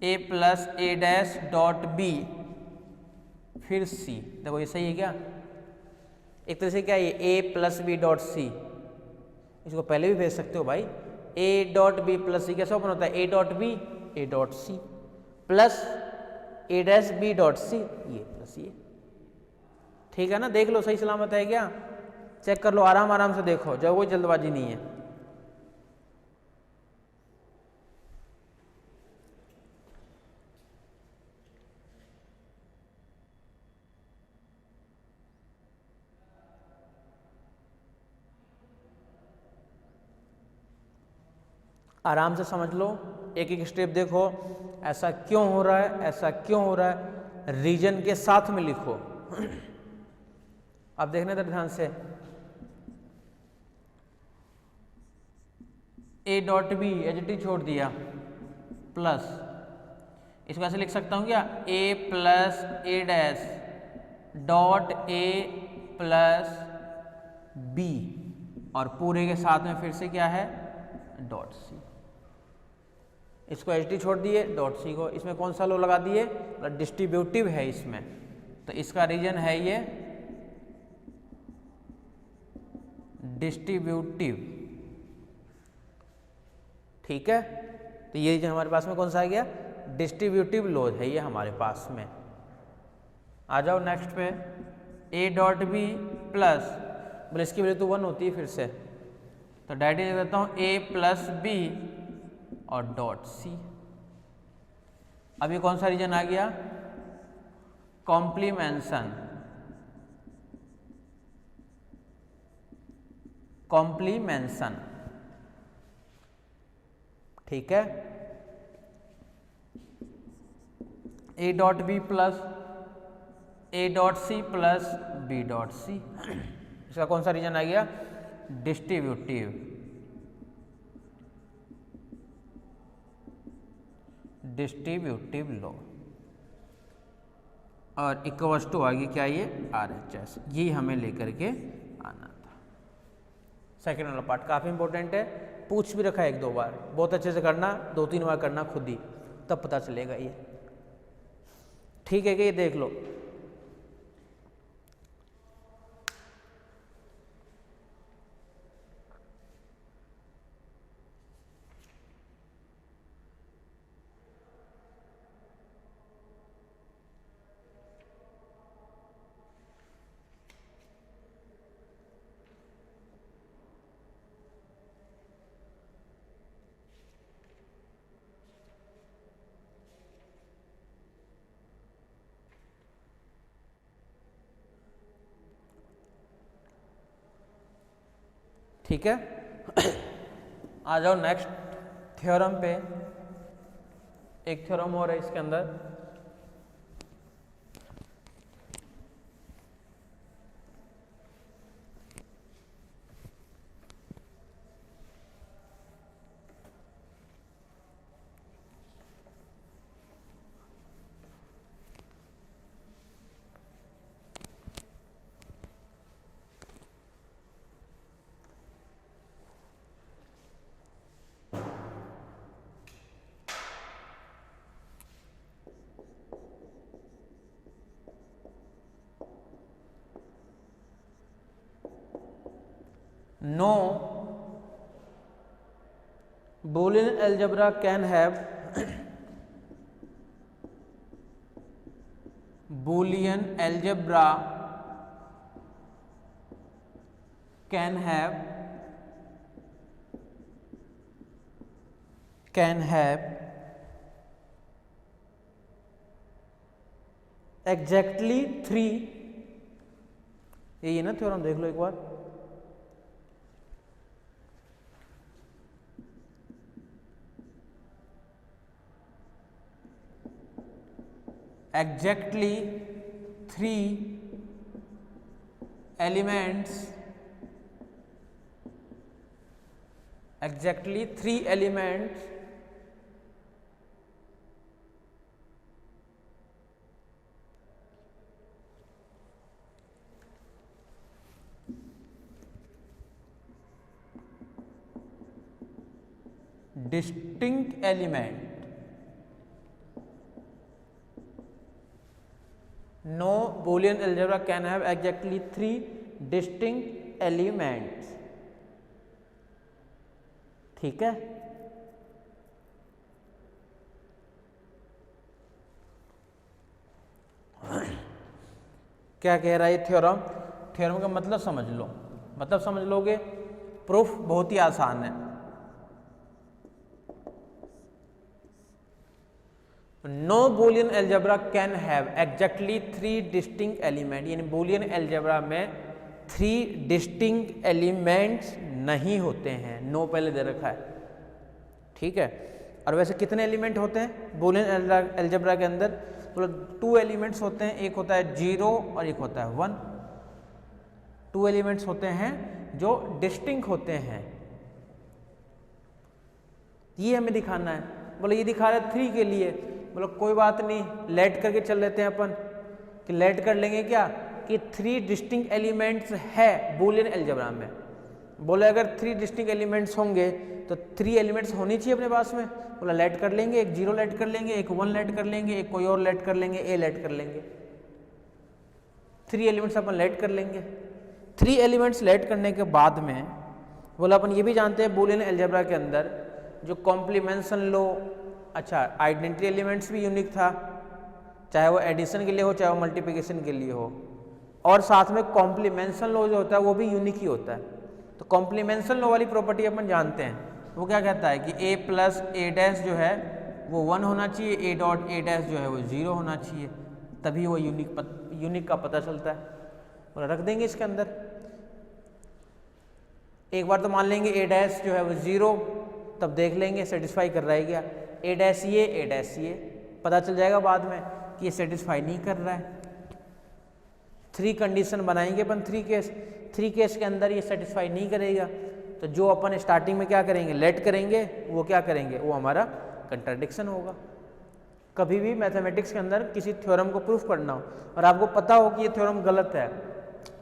a plus A dash dot B फिर c। देखो ये सही है क्या, एक तरह से क्या है, a plus B dot C, इसको पहले भी भेज सकते हो भाई, a dot B plus C कैसे ओपन होता है, a dot B a dot C plus a dash B dot C, ये प्लस ये, ठीक है ना। देख लो सही सलामत है क्या, चेक कर लो, आराम आराम से देखो, जो कोई जल्दबाजी नहीं है। आराम से समझ लो, एक एक स्टेप देखो, ऐसा क्यों हो रहा है, ऐसा क्यों हो रहा है, रीजन के साथ में लिखो। अब देखने दो ध्यान से, A dot B H T छोड़ दिया, प्लस इसको ऐसे लिख सकता हूं क्या, A plus A dash dot A plus B और पूरे के साथ में फिर से क्या है, डॉट सी। इसको एच टी छोड़ दिए, डॉट सी को, इसमें कौन सा लो लगा दिए, डिस्ट्रीब्यूटिव है इसमें, तो इसका रीजन है ये डिस्ट्रीब्यूटिव, ठीक है। तो ये रीजन हमारे पास में कौन सा आ गया, डिस्ट्रीब्यूटिव लो है ये हमारे पास में। आ जाओ नेक्स्ट पे, ए डॉट बी प्लस, बोले इसकी वैल्यू तो 1 होती है फिर से, तो डायरेक्टली लिख देता हूँ ए प्लस बी और डॉट सी। अब ये कौन सा रीजन आ गया, कॉम्प्लीमेंशन, कॉम्प्लीमेंशन, ठीक है। A dot B plus A dot C plus B dot C, इसका कौन सा रीजन आ गया, डिस्ट्रीब्यूटिव, डिस्ट्रीब्यूटिव लो, और इक्वल्स टू आगे क्या ये RHS, ये हमें लेकर के आना था। सेकेंड वाला पार्ट काफी इंपॉर्टेंट है, पूछ भी रखा है 1-2 बार, बहुत अच्छे से करना, 2-3 बार करना खुद ही, तब पता चलेगा ये, ठीक है कि ये देख लो। ठीक है, आ जाओ नेक्स्ट थ्योरम पे, एक थ्योरम और है इसके अंदर, no Boolean algebra can have Boolean algebra can have exactly 3, यही है ना थ्योरम, देख लो एक बार, exactly 3 elements, exactly 3 elements distinct element, no Boolean algebra can have exactly 3 distinct elements, ठीक है। क्या कह रहा है थ्योरम? थ्योरम का मतलब समझ लो, मतलब समझ लोगे, प्रूफ बहुत ही आसान है। No Boolean algebra can have exactly 3 distinct element, यानी बूलियन एल्जेब्रा में 3 डिस्टिंक्ट एलिमेंट्स नहीं होते हैं, नो पहले दे रखा है, ठीक है। और वैसे कितने एलिमेंट होते हैं बूलियन एल्जेब्रा के अंदर? तो 2 एलिमेंट्स होते हैं, एक होता है 0 और एक होता है 1। 2 एलिमेंट्स होते हैं जो डिस्टिंक्ट होते हैं, ये हमें दिखाना है। बोले ये दिखा रहे 3 के लिए, बोलो कोई बात नहीं, लेट करके चल लेते हैं अपन, कि लेट कर लेंगे क्या कि 3 डिस्टिंक्ट एलिमेंट्स है बूलियन एल्जेब्रा में। बोले अगर 3 डिस्टिंक्ट एलिमेंट्स होंगे तो 3 एलिमेंट्स होनी चाहिए अपने पास में। बोला लेट कर लेंगे, एक 0 लेट कर लेंगे, एक 1 लेट कर लेंगे, एक कोई और लेट कर लेंगे, ए लेट कर लेंगे, 3 एलिमेंट्स अपन लेट कर लेंगे। 3 एलिमेंट्स लेट करने के बाद में बोला अपन ये भी जानते हैं बूलियन एल्जेब्रा के अंदर जो कॉम्प्लीमेंशन लो, अच्छा आइडेंटिटी एलिमेंट्स भी यूनिक था, चाहे वो एडिशन के लिए हो चाहे वो मल्टीप्लिकेशन के लिए हो, और साथ में कॉम्प्लीमेंशन लो जो होता है वो भी यूनिक ही होता है। तो कॉम्प्लीमेंशन लो वाली प्रॉपर्टी अपन जानते हैं, वो क्या कहता है कि a प्लस ए डैश जो है वो 1 होना चाहिए, a डॉट ए डैश जो है वो 0 होना चाहिए, तभी वो यूनिक का पता चलता है। और रख देंगे इसके अंदर, एक बार तो मान लेंगे a डैश जो है वो 0, तब देख लेंगे सेटिस्फाई कर रहा है क्या, a डैश ये, पता चल जाएगा बाद में कि ये सेटिस्फाई नहीं कर रहा है। 3 कंडीशन बनाएंगे अपन, 3 केस के अंदर ये सेटिस्फाई नहीं करेगा, तो जो अपन स्टार्टिंग में क्या करेंगे लेट करेंगे, वो क्या करेंगे, वो हमारा कंट्राडिक्शन होगा। कभी भी मैथमेटिक्स के अंदर किसी थ्योरम को प्रूफ करना हो और आपको पता हो कि ये थ्योरम गलत है,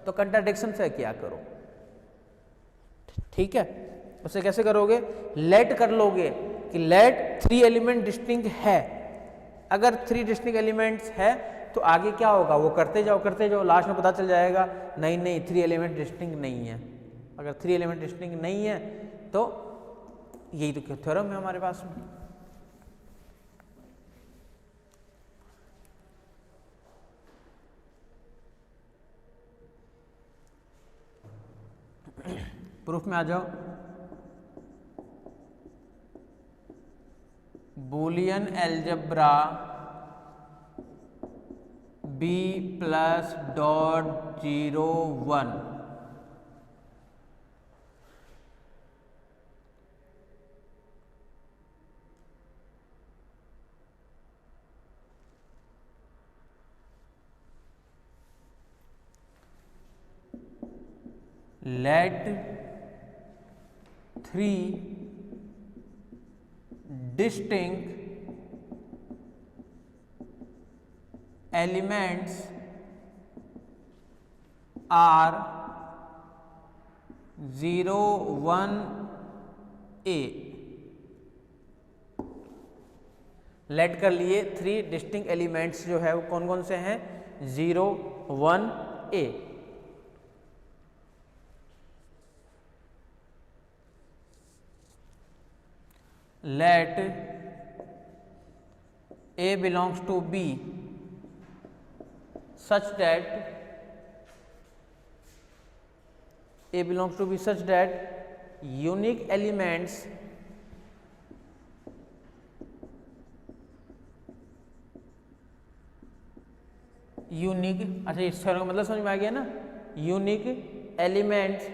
तो कंट्राडिक्शन से क्या करो, ठीक है। उसे कैसे करोगे? लेट कर लोगे कि लेट 3 एलिमेंट डिस्टिंक्ट है। अगर 3 डिस्टिंक्ट एलिमेंट्स है तो आगे क्या होगा, वो करते जाओ, लास्ट में पता चल जाएगा नहीं 3 एलिमेंट डिस्टिंक्ट नहीं है। अगर 3 एलिमेंट डिस्टिंक्ट नहीं है तो यही तो थ्योरम है हमारे पास में। प्रूफ में आ जाओ। Boolean algebra b plus dot 0 1 let 3 distinct elements are 0 1 a। Late कर लिए 3 डिस्टिंक्ट एलिमेंट्स जो है वो कौन कौन से हैं, 0 1 a। let a belongs to b such that A belongs to B such that unique elements unique, अच्छा इस का मतलब समझ में आ गया ना, unique elements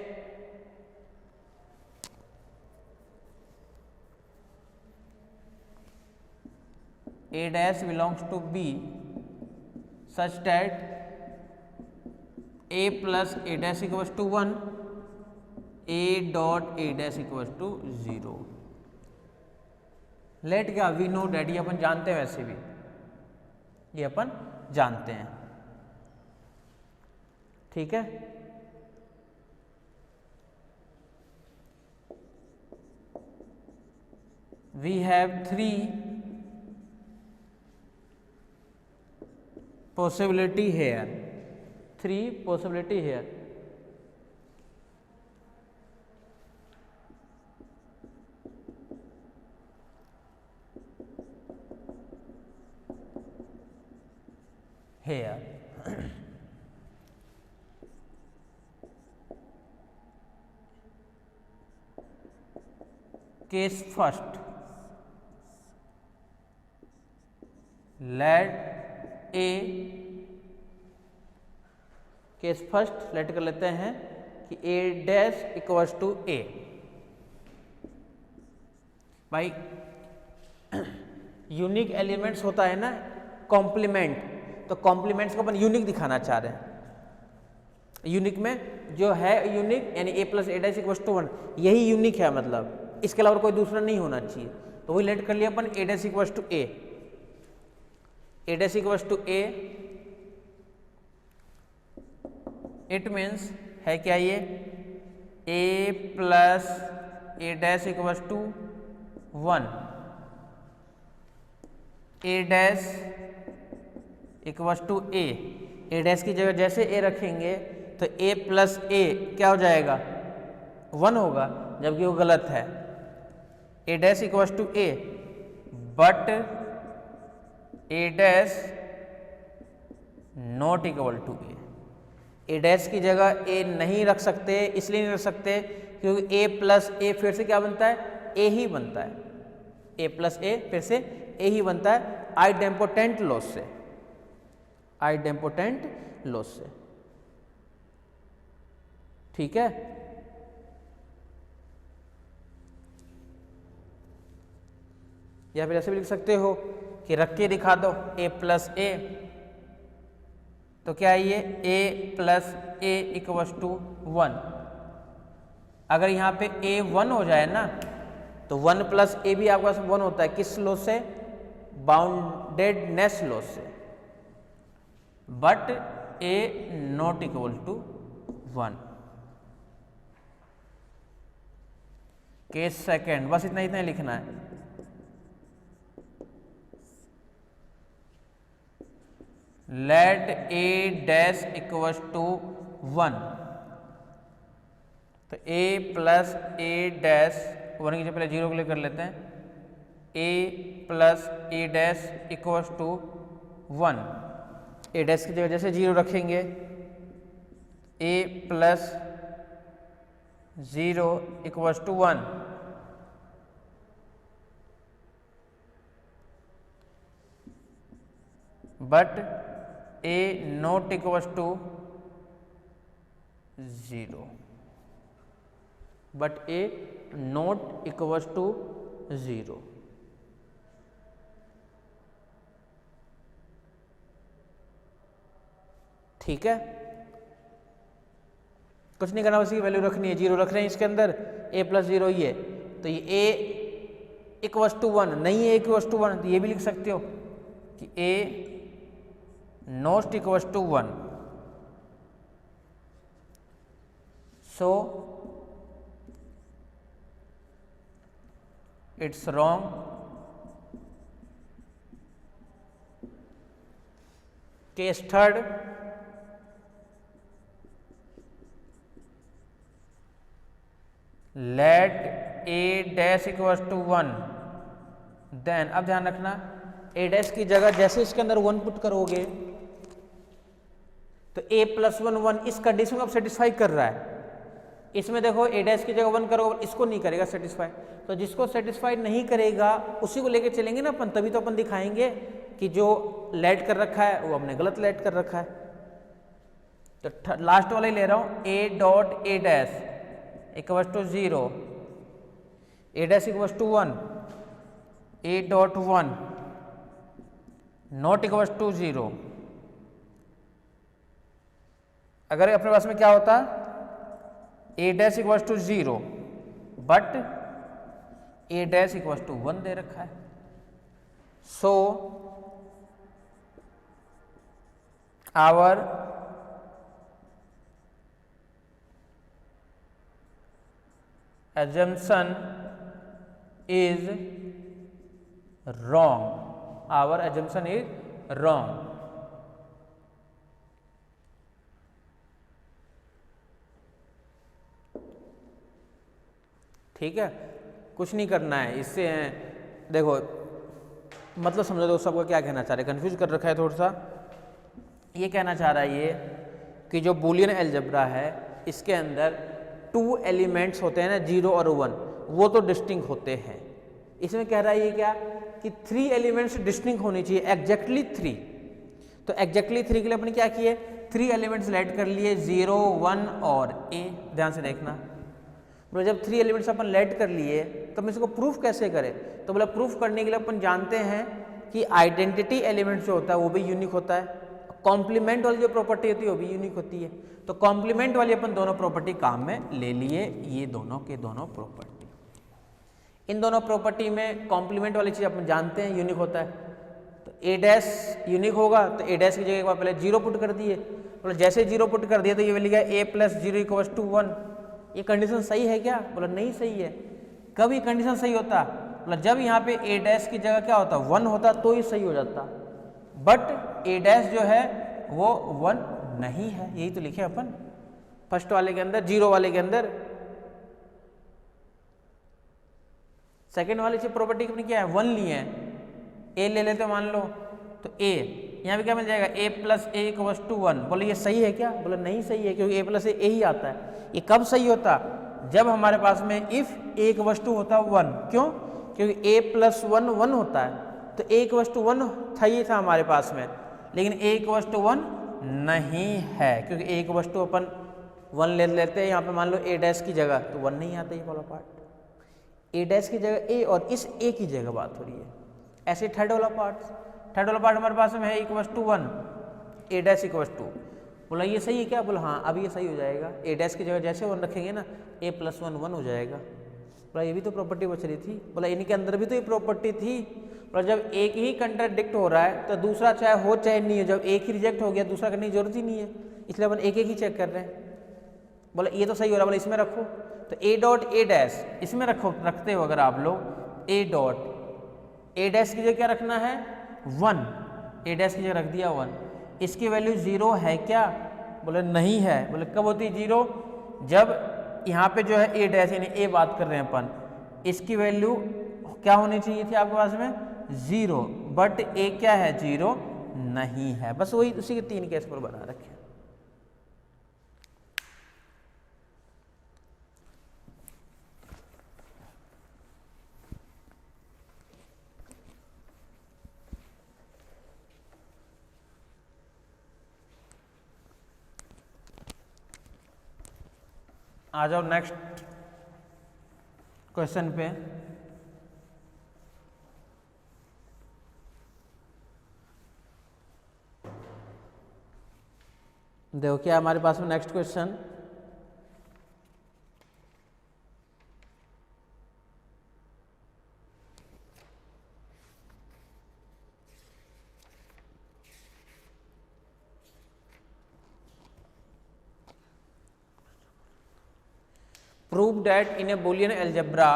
A dash belongs to B such that A plus A dash equals to 1, A dot A dash equals to 0. Late क्या we know that, ये अपन जानते हैं, वैसे भी ये अपन जानते हैं, ठीक है। We have 3 possibility here, 3 possibility here. Here case first, let A, case first let कर लेते हैं कि A dash equals to A। भाई यूनिक एलिमेंट्स होता है ना कॉम्प्लीमेंट, तो कॉम्प्लीमेंट्स को अपन यूनिक दिखाना चाह रहे हैं। यूनिक में जो है यूनिक यानी A plus A dash equals to 1, यही यूनिक है, मतलब इसके अलावा कोई दूसरा नहीं होना चाहिए। तो वही लेट कर लिया अपन A dash equals to A, A dash equals to A, it means है क्या ये A plus A dash equals to 1, A dash equals to A, A dash की जगह जैसे A रखेंगे तो A प्लस A क्या हो जाएगा 1 होगा, जबकि वो गलत है। A dash equals to A but A dash not equal to A, A dash की जगह A नहीं रख सकते, इसलिए नहीं रख सकते क्योंकि A प्लस A फिर से क्या बनता है, A ही बनता है। A प्लस A फिर से A ही बनता है आइडेम्पोटेंट लॉस से, आइडेम्पोटेंट लॉस से, ठीक है। या फिर ऐसे भी लिख सकते हो कि रख के दिखा दो A प्लस A, तो क्या है ये A plus A equals to 1। अगर यहाँ पे A 1 हो जाए ना तो 1 प्लस A भी आपके पास 1 होता है, किस लॉस से, बाउंडेडनेस लॉस से, but A not equal to 1। Case second, बस इतना ही लिखना है। Let A dash equals to 1, तो A प्लस A डैश 1 की जगह पहले 0 के लिए कर लेते हैं, A plus A dash equals to 1, A dash की जगह जैसे 0 रखेंगे A plus 0 equals to 1, but A not equals to 0, but A not equals to 0। ठीक है, कुछ नहीं करना, बस की वैल्यू रखनी है, 0 रख रहे हैं इसके अंदर, A प्लस 0 ही है, तो ये A इक्वल्स टू 1 नहीं है, A इक्वल्स टू 1, तो ये भी लिख सकते हो कि A not equals to 1, so it's wrong। Case third, let A dash equals to 1, then अब ध्यान रखना A डैश की जगह जैसे इसके अंदर 1 पुट करोगे तो A प्लस 1 1 इस कंडीशन को अब सेटिस्फाई कर रहा है। इसमें देखो ए डैश की जगह 1 करोगे, इसको नहीं करेगा सेटिस्फाई, तो जिसको सेटिस्फाई नहीं करेगा उसी को लेके चलेंगे ना अपन, तभी तो अपन दिखाएंगे कि जो लेट कर रखा है वो हमने गलत लेट कर रखा है। तो लास्ट वाला ही ले रहा हूं, A dot A dash equals to 0, A dash equals to 1, A dot 1 not equals to 0। अगर अपने पास में क्या होता, A dash equals to 0 but A dash equals to 1 दे रखा है, so our assumption is wrong, our assumption is wrong। ठीक है, कुछ नहीं करना है इससे। देखो मतलब समझो दोस्तों, सबको क्या कहना चाह रहे, कंफ्यूज कर रखा है थोड़ा सा। ये कहना चाह रहा है ये कि जो बूलियन अलजेब्रा है इसके अंदर 2 एलिमेंट्स होते हैं ना, 0 और 1, वो तो डिस्टिंक्ट होते हैं। इसमें कह रहा है ये क्या कि 3 एलिमेंट्स डिस्टिंक्ट होनी चाहिए, एग्जैक्टली 3। तो एग्जैक्टली 3 के लिए अपने क्या किए, 3 एलिमेंट्स ऐड कर लिए, 0, 1 और a। ध्यान से देखना, बोले जब 3 एलिमेंट्स अपन ऐड कर लिए तो हम इसको प्रूफ कैसे करें, तो बोला प्रूफ करने के लिए अपन जानते हैं कि आइडेंटिटी एलिमेंट जो होता है वो भी यूनिक होता है, कॉम्प्लीमेंट वाली जो प्रॉपर्टी होती है वो भी यूनिक होती है। तो कॉम्प्लीमेंट वाली अपन दोनों प्रॉपर्टी काम में ले लिए, ये दोनों के दोनों प्रॉपर्टी। इन दोनों प्रॉपर्टी में कॉम्प्लीमेंट वाली चीज़ अपन जानते हैं यूनिक होता है, तो ए डैश यूनिक होगा, तो ए डैश की जगह एक बार पहले 0 पुट कर दिए, बोला जैसे 0 पुट कर दिया तो ये मिल गया a + 0 = 1। ये कंडीशन सही है क्या, बोला नहीं सही है। कब ये कंडीशन सही होता, बोला जब यहाँ पे ए डैश की जगह क्या होता, 1 होता तो ही सही हो जाता, बट ए डैश जो है वो 1 नहीं है, यही तो लिखे अपन फर्स्ट वाले के अंदर, 0 वाले के अंदर। सेकंड वाली से प्रॉपर्टी अपनी क्या है, 1 लिए हैं, ए ले लेते मान लो, तो ए यहाँ पे क्या मिल जाएगा, a + a = 1। बोले ये सही है क्या, बोले नहीं सही है, क्योंकि a + a ही आता है। ये कब सही होता, जब हमारे पास में इफ a = होता 1, क्यों, क्योंकि a + 1 1 होता है, तो a = 1 था, ही था हमारे पास में, लेकिन a = 1 नहीं है, क्योंकि a = अपन 1 ले लेते हैं यहाँ पे मान लो a डैश की जगह, तो 1 नहीं आता ये वाला पार्ट। a डैश की जगह a और इस a की जगह बात हो रही है। ऐसे थर्ड वाला पार्ट हमारे पास में है = 1, a डैश = 2। बोला ये सही है क्या, बोला हाँ अब ये सही हो जाएगा, a डैश की जगह जैसे 1 रखेंगे ना, a + 1 1 हो जाएगा। बोला ये भी तो प्रॉपर्टी बच रही थी, बोला इनके अंदर भी तो ये प्रॉपर्टी थी। बोला जब एक ही कंट्राडिक्ट हो रहा है तो दूसरा चाहे हो चाहे नहीं हो, जब एक ही रिजेक्ट हो गया दूसरा करने की जरूरत ही नहीं है, इसलिए अपन एक ही चेक कर रहे हैं। बोला ये तो सही हो रहा है, बोला इसमें रखो, तो a डॉट a डैश इसमें रखते हो अगर आप लोग, a डॉट a डैश की जगह क्या रखना है 1, a डैश की जगह रख दिया 1। इसकी वैल्यू 0 है क्या, बोले नहीं है। बोले कब होती 0, जब यहाँ पे जो है a डैश यानी a बात कर रहे हैं अपन, इसकी वैल्यू क्या होनी चाहिए थी आपके पास में 0, बट a क्या है 0 नहीं है। बस वही उसी के 3 केस पर बना रखे। आ जाओ नेक्स्ट क्वेश्चन पे। देखो क्या हमारे पास में next question, prove that in a Boolean algebra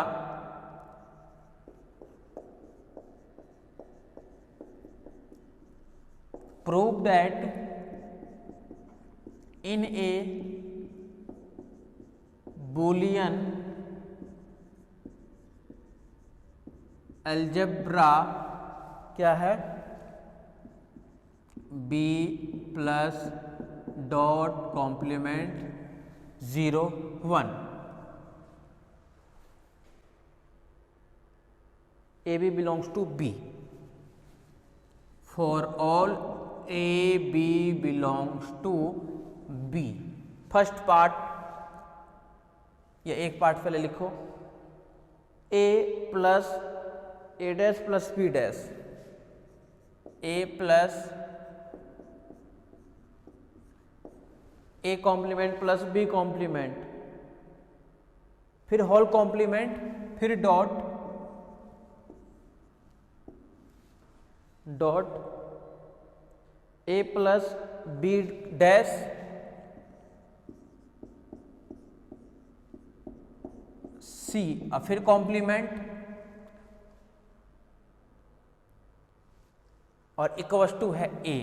prove that in a Boolean algebra क्या है b + dot complement 0 1। A B belongs to B, for all A B belongs to B. First part या एक part पहले लिखो, A plus A dash plus B dash, A plus A complement plus B complement, फिर whole complement, फिर dot dot A plus B dash C, और फिर complement और equal to है ए।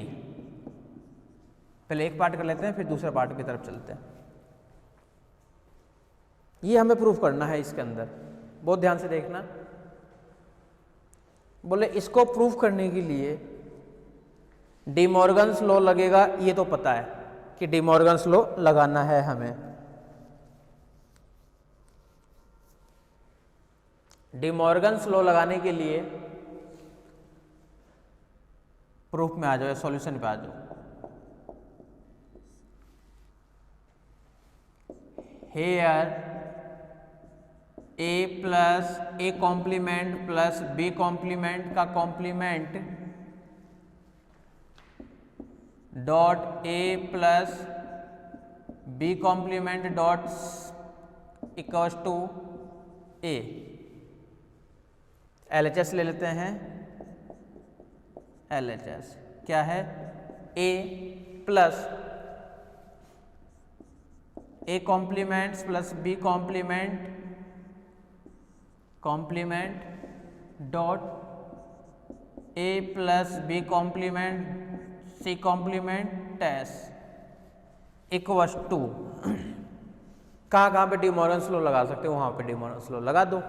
पहले एक पार्ट कर लेते हैं, फिर दूसरे पार्ट की तरफ चलते हैं। ये हमें प्रूफ करना है इसके अंदर, बहुत ध्यान से देखना। बोले इसको प्रूफ करने के लिए डी मॉर्गन्स लॉ लगेगा, ये तो पता है कि डी मॉर्गन्स लॉ लगाना है हमें। डी मॉर्गन्स लॉ लगाने के लिए प्रूफ में आ जाओ, सॉल्यूशन पे आ जाओ। Here A plus A complement plus B complement का complement dot A plus B complement dot equals to A. LHS ले लेते हैं। LHS क्या है? A plus A complements plus B complement dot A plus B complement C complement टेस equals to. कहाँ पे D Morgan's law लगा सकते हो, वहाँ पे डी मॉर्गन्स लॉ लगा दो।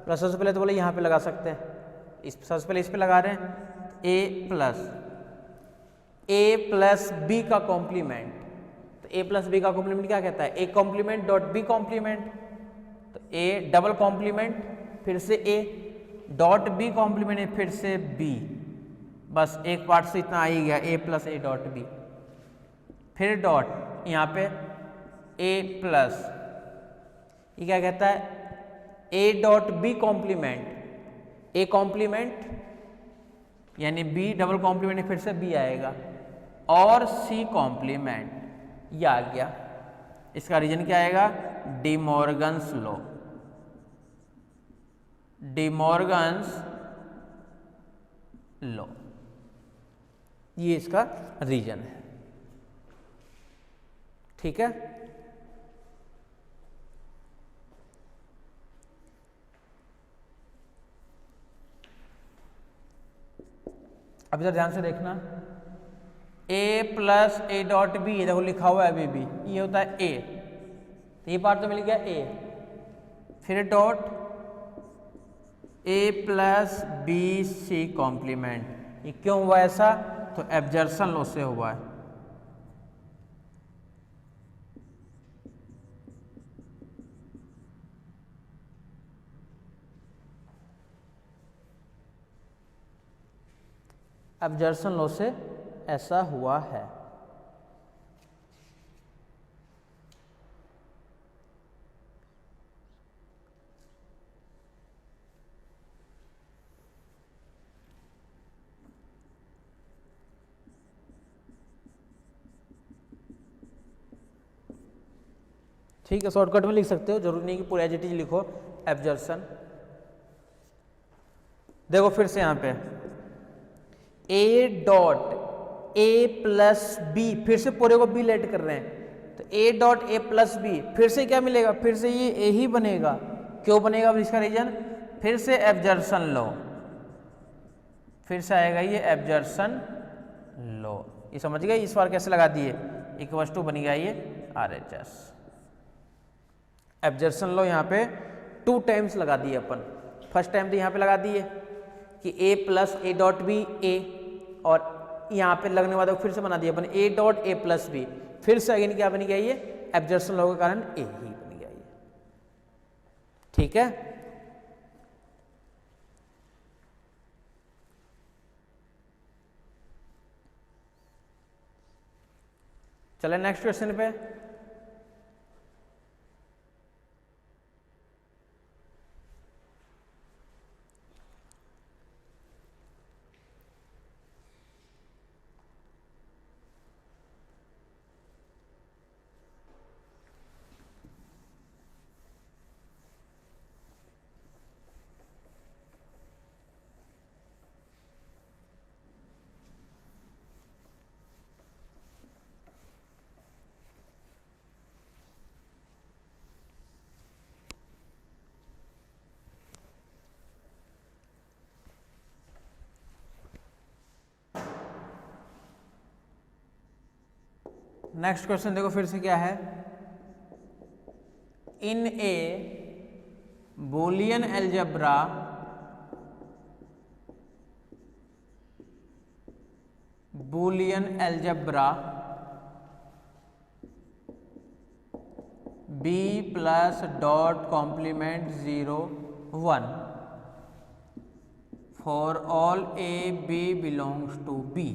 प्लस सबसे पहले तो बोले यहाँ पे लगा सकते हैं, सबसे पहले इस पे लगा रहे हैं। ए प्लस बी का कॉम्प्लीमेंट, तो ए प्लस बी का कॉम्प्लीमेंट क्या कहता है? A complement dot B complement, तो ए डबल कॉम्प्लीमेंट फिर से ए डॉट बी कॉम्प्लीमेंट फिर से बी। बस एक पार्ट से इतना आ ही गया, A plus A dot B. फिर डॉट यहाँ पे ए प्लस, ये क्या कहता है? A dot B complement, A complement यानी बी डबल कॉम्प्लीमेंट फिर से बी आएगा, और सी कॉम्प्लीमेंट, ये आ गया। इसका रीजन क्या आएगा? D Morgan's law. D Morgan's law, ये इसका रीजन है। ठीक है, अब इधर ध्यान से देखना। ए प्लस ए डॉट बी, देखो लिखा हुआ है अभी भी, ये होता है ए, तो ये पार्ट तो मिल गया ए। फिर dot A plus B C complement, ये क्यों हुआ ऐसा? तो एब्जर्सन लॉ से हुआ है। एब्जर्सन लॉ से ऐसा हुआ है। ठीक है, शॉर्टकट में लिख सकते हो, जरूरी नहीं कि पूरा एज इट इज लिखो। एब्जर्सन देखो फिर से यहाँ पे A dot A plus B, फिर से पूरे को बी लेट कर रहे हैं, तो A dot A plus B, फिर से क्या मिलेगा? फिर से ये ए ही बनेगा। क्यों बनेगा? इसका रीजन फिर से एब्जर्सन लॉ, फिर से आएगा ये एब्जर्सन लॉ। ये समझ गए? इस बार कैसे लगा दिए? इक्वल टू बन गया ये RHS। एब्जर्सन लॉ यहाँ पे 2 टाइम्स लगा दिए अपन। फर्स्ट टाइम तो यहाँ पे लगा दिए कि A plus A dot B A, और यहाँ पे लगने वाला फिर से बना दिया अपन A dot A plus B, फिर से अगेन क्या बन गया? ये एब्जर्सन लॉ के कारण ए ही बन गया ये। ठीक है, चले नेक्स्ट क्वेश्चन पे। नेक्स्ट क्वेश्चन देखो फिर से क्या है, in a Boolean algebra B plus dot complement 0 1 for all A B belongs to B,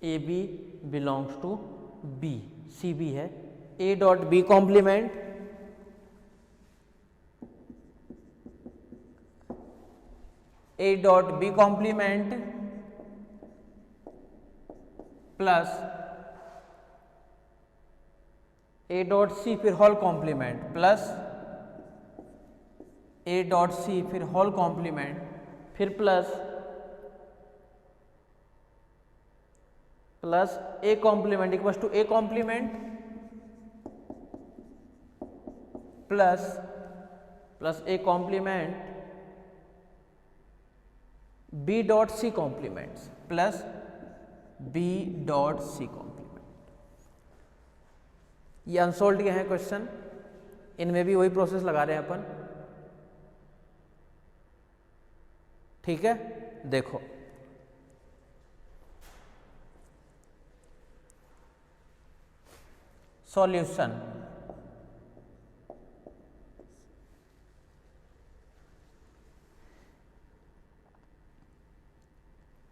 A B belongs to B, C B है, A dot B complement plus A dot C फिर whole complement plus A dot C फिर whole complement फिर plus A complement equals to A complement plus A complement B dot C complement plus B dot C complement. ये unsolved के हैं question, इनमें भी वही process लगा रहे हैं अपन। ठीक है, देखो सॉल्यूशन,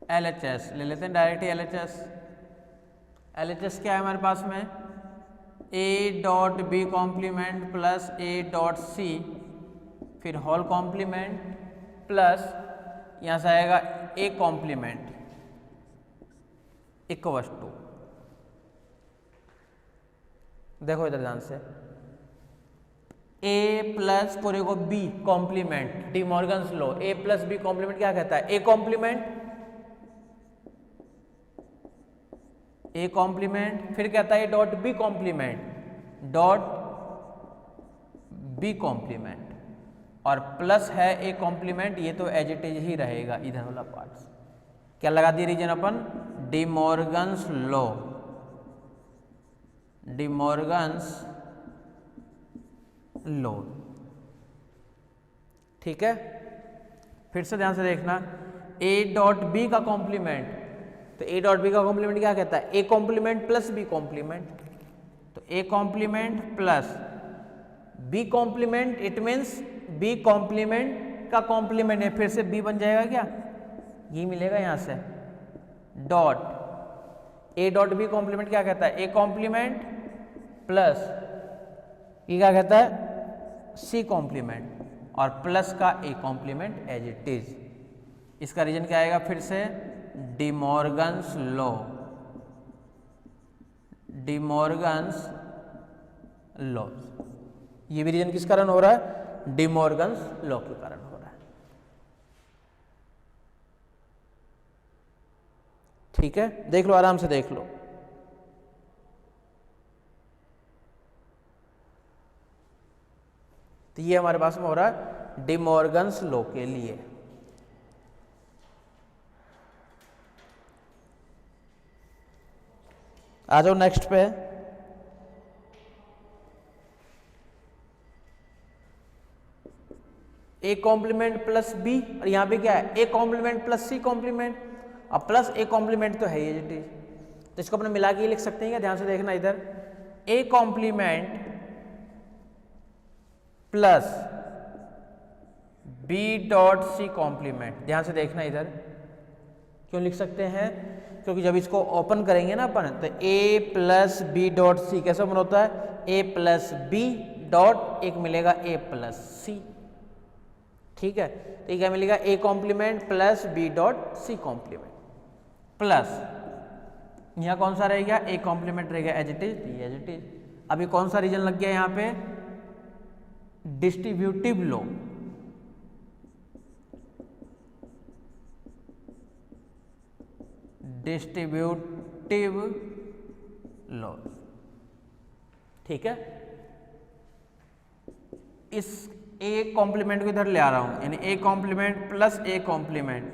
LHS ले लेते हैं डायरेक्ट ही। LHS क्या है हमारे पास में, A dot B complement plus A dot C फिर होल कॉम्प्लीमेंट प्लस यहाँ से आएगा ए कॉम्प्लीमेंट इक्वल्स टू, देखो इधर ध्यान से, ए प्लस पूरे को B complement, De Morgan's law, A plus B complement क्या कहता है, ए कॉम्प्लीमेंट फिर कहता है डॉट बी कॉम्प्लीमेंट और प्लस है ए कॉम्प्लीमेंट, ये तो एज इट इज ही रहेगा इधर वाला पार्ट। क्या लगा दिया रीजन अपन, डी मॉर्गन्स लॉ। ठीक है, फिर से ध्यान से देखना, ए डॉट बी का कॉम्प्लीमेंट, तो ए डॉट बी का कॉम्प्लीमेंट क्या कहता है, A complement plus B complement, तो A complement plus B complement, it means B complement का कॉम्प्लीमेंट है, फिर से बी बन जाएगा क्या, ये मिलेगा यहां से, dot A dot B complement क्या कहता है, ए कॉम्प्लीमेंट प्लस ये क्या कहता है, सी कॉम्प्लीमेंट और प्लस का A complement as it is. इसका रीजन क्या आएगा, फिर से डी मॉर्गन्स लॉ। ये भी रीजन किस कारण हो रहा है, डी मॉर्गन्स लॉ के कारण हो रहा है। ठीक है, देख लो, आराम से देख लो। तो ये हमारे पास में हो रहा है डी मॉर्गन्स लॉ के लिए। आ जाओ नेक्स्ट पे, ए कॉम्प्लीमेंट प्लस बी और यहां पे क्या है, A complement plus C complement और प्लस ए कॉम्प्लीमेंट तो है ही, तो इसको अपने मिला के लिख सकते हैं क्या, ध्यान से देखना इधर, A complement plus B dot C complement, ध्यान से देखना इधर, क्यों लिख सकते हैं, क्योंकि जब इसको ओपन करेंगे ना अपन तो ए प्लस बी डॉट सी कैसे ओपन होता है, ए प्लस बी डॉट एक मिलेगा ए प्लस सी, ठीक है। तो ये क्या मिलेगा, A complement plus B dot C complement plus यहाँ कौन सा रहेगा, ए कॉम्प्लीमेंट रहेगा as it is, as it is. अभी कौन सा रीजन लग गया यहाँ पे, डिस्ट्रीब्यूटिव लॉ, डिस्ट्रीब्यूटिव लॉ, ठीक है। इस ए कॉम्प्लीमेंट को इधर ले आ रहा हूं, यानी A complement plus A complement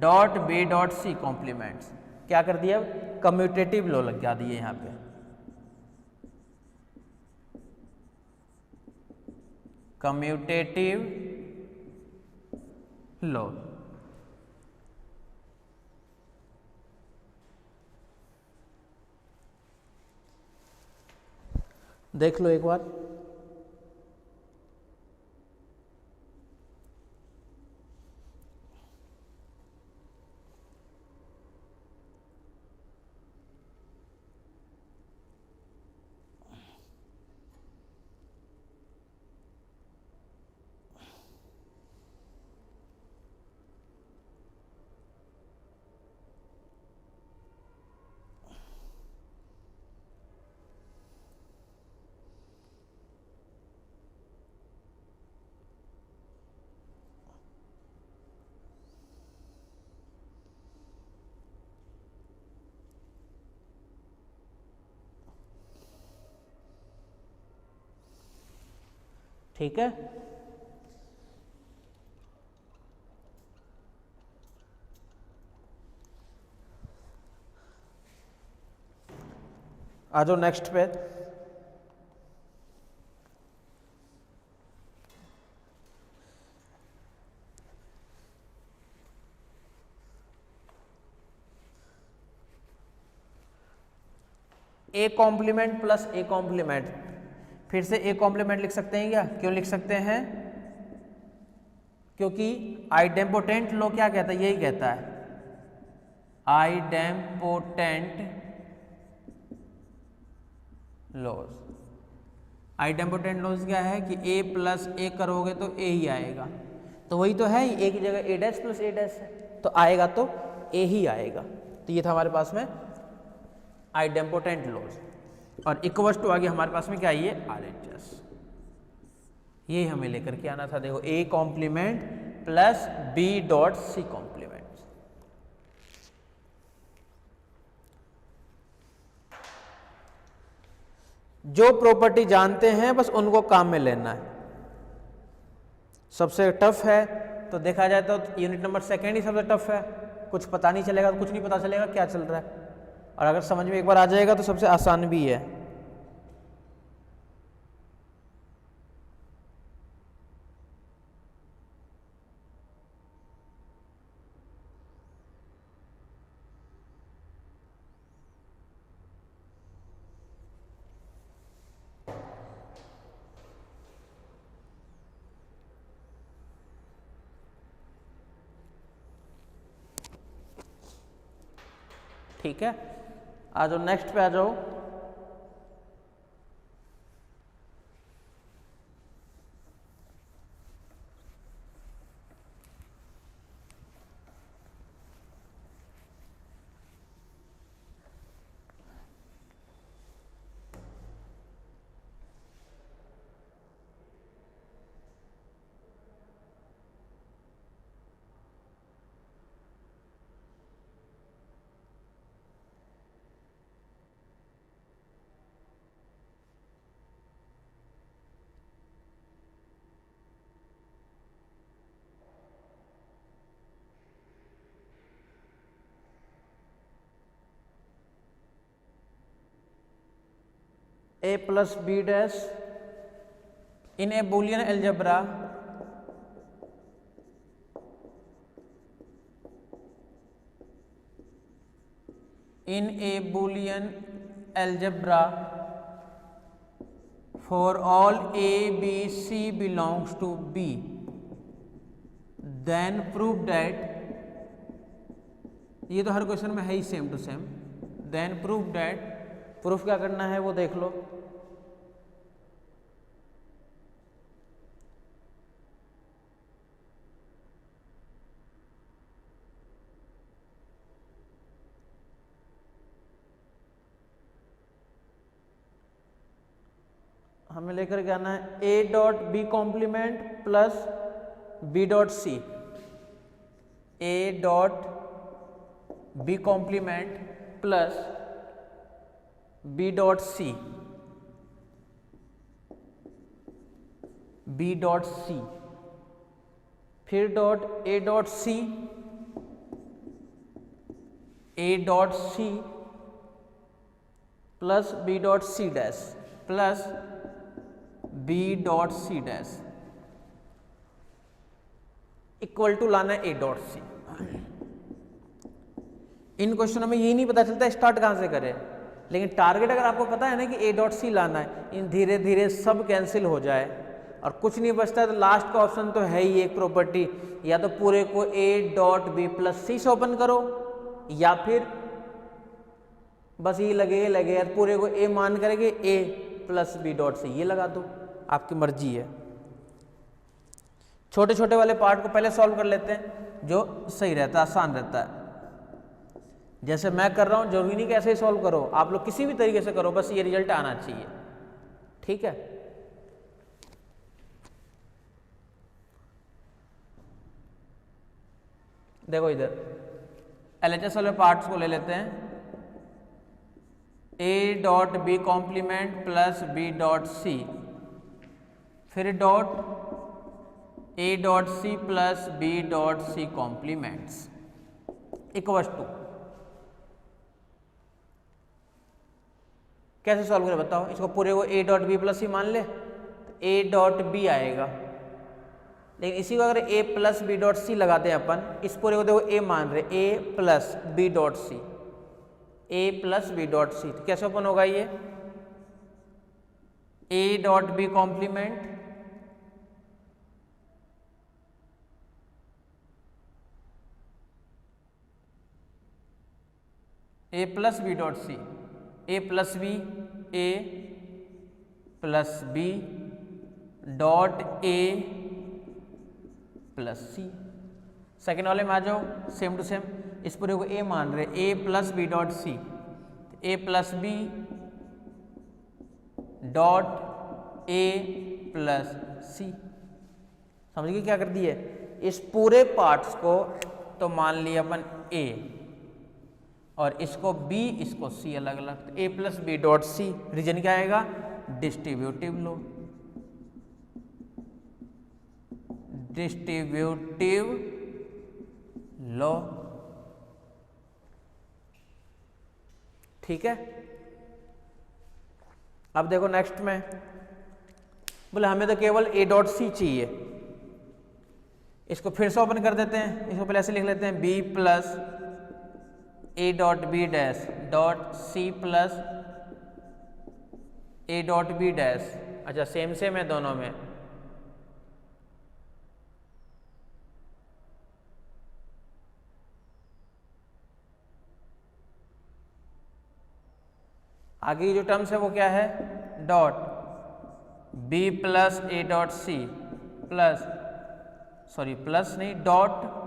dot B dot C complements, क्या कर दिया, कम्यूटेटिव लॉ लगा दिए यहां पे, कम्यूटेटिव लॉ। देख लो एक बार, ठीक है। आ जाओ नेक्स्ट पे, A complement plus A complement, फिर से ए कॉम्प्लीमेंट लिख सकते हैं क्या, क्यों लिख सकते हैं, क्योंकि आइडेम्पोटेंट लॉ क्या कहता है, यही कहता है, आइडेम्पोटेंट लॉज। आइडेम्पोटेंट लॉज क्या है कि ए प्लस ए करोगे तो ए ही आएगा, तो वही तो है, ए की जगह ए डैश प्लस ए डैश है, तो आएगा तो ए ही आएगा। तो ये था हमारे पास में आइडेम्पोटेंट लॉज, और इक्वल्स टू आगे हमारे पास में क्या है, ये RHS, ये हमें लेकर के आना था। देखो A complement plus B dot C complement, जो प्रॉपर्टी जानते हैं बस उनको काम में लेना है। सबसे टफ है तो देखा जाए तो यूनिट नंबर सेकेंड ही सबसे टफ है, कुछ पता नहीं चलेगा, कुछ नहीं पता चलेगा क्या चल रहा है, और अगर समझ में एक बार आ जाएगा तो सबसे आसान भी है। ठीक है, आ जाओ नेक्स्ट पे आ जाओ। a plus b dash in a Boolean algebra for all a b c belongs to b, then prove that ये तो हर क्वेश्चन में है ही same to same. Then proof that, proof क्या करना है वो देख लो। हमें लेकर के आना है A dot B complement plus B dot C, A dot B complement plus B dot C, B dot C, फिर dot A dot C, A dot C plus B dot C dash plus B dot C dash equal to लाना है A dot सी। इन क्वेश्चनों में ये नहीं पता चलता start कहां से करें, लेकिन टारगेट अगर आपको पता है ना कि ए डॉट सी लाना है, इन धीरे धीरे सब कैंसिल हो जाए और कुछ नहीं बचता है, तो लास्ट का ऑप्शन तो है ही एक प्रॉपर्टी, या तो पूरे को ए डॉट बी प्लस सी से ओपन करो या फिर बस ये लगे या पूरे को ए मान करके ए प्लस बी डॉट सी ये लगा दो, आपकी मर्जी है। छोटे छोटे वाले पार्ट को पहले सॉल्व कर लेते हैं जो सही रहता है, आसान रहता है। जैसे मैं कर रहा हूं, जरूरी नहीं कि ऐसे ही सॉल्व करो, आप लोग किसी भी तरीके से करो, बस ये रिजल्ट आना चाहिए, ठीक है। देखो इधर LHS वाले पार्ट्स को ले लेते हैं, A dot B complement plus B dot C, फिर dot A dot C plus B dot C complements equals to. कैसे सॉल्व करें बताओ, इसको पूरे को A dot B plus C मान ले तो ए डॉट बी आएगा, लेकिन इसी को अगर ए प्लस बी डॉट सी लगाते हैं अपन, इस पूरे को देखो ए मान रहे, A plus B dot C, A plus B dot C, तो कैसे ओपन होगा ये, A dot B complement A plus B dot C, A plus B, A plus B dot A plus C. Second वाले में आ जाओ, same to same, इस पूरे को ए मान रहे, A plus B dot C, A plus B dot A plus C. समझ गए क्या कर दिए, इस पूरे पार्ट्स को तो मान लिया अपन ए और इसको बी इसको सी अलग अलग, तो A plus B dot C, reason क्या आएगा, डिस्ट्रीब्यूटिव लो, डिस्ट्रीब्यूटिव लो, ठीक है। अब देखो नेक्स्ट में बोले हमें तो केवल ए डॉट सी चाहिए, इसको फिर से ओपन कर देते हैं, इसको पहले ऐसे लिख लेते हैं, B plus A dot B dash dot C plus A dot B dash. अच्छा सेम सेम है दोनों में, आगे की जो टर्म्स है वो क्या है, dot B plus A dot C plus, sorry plus नहीं, dot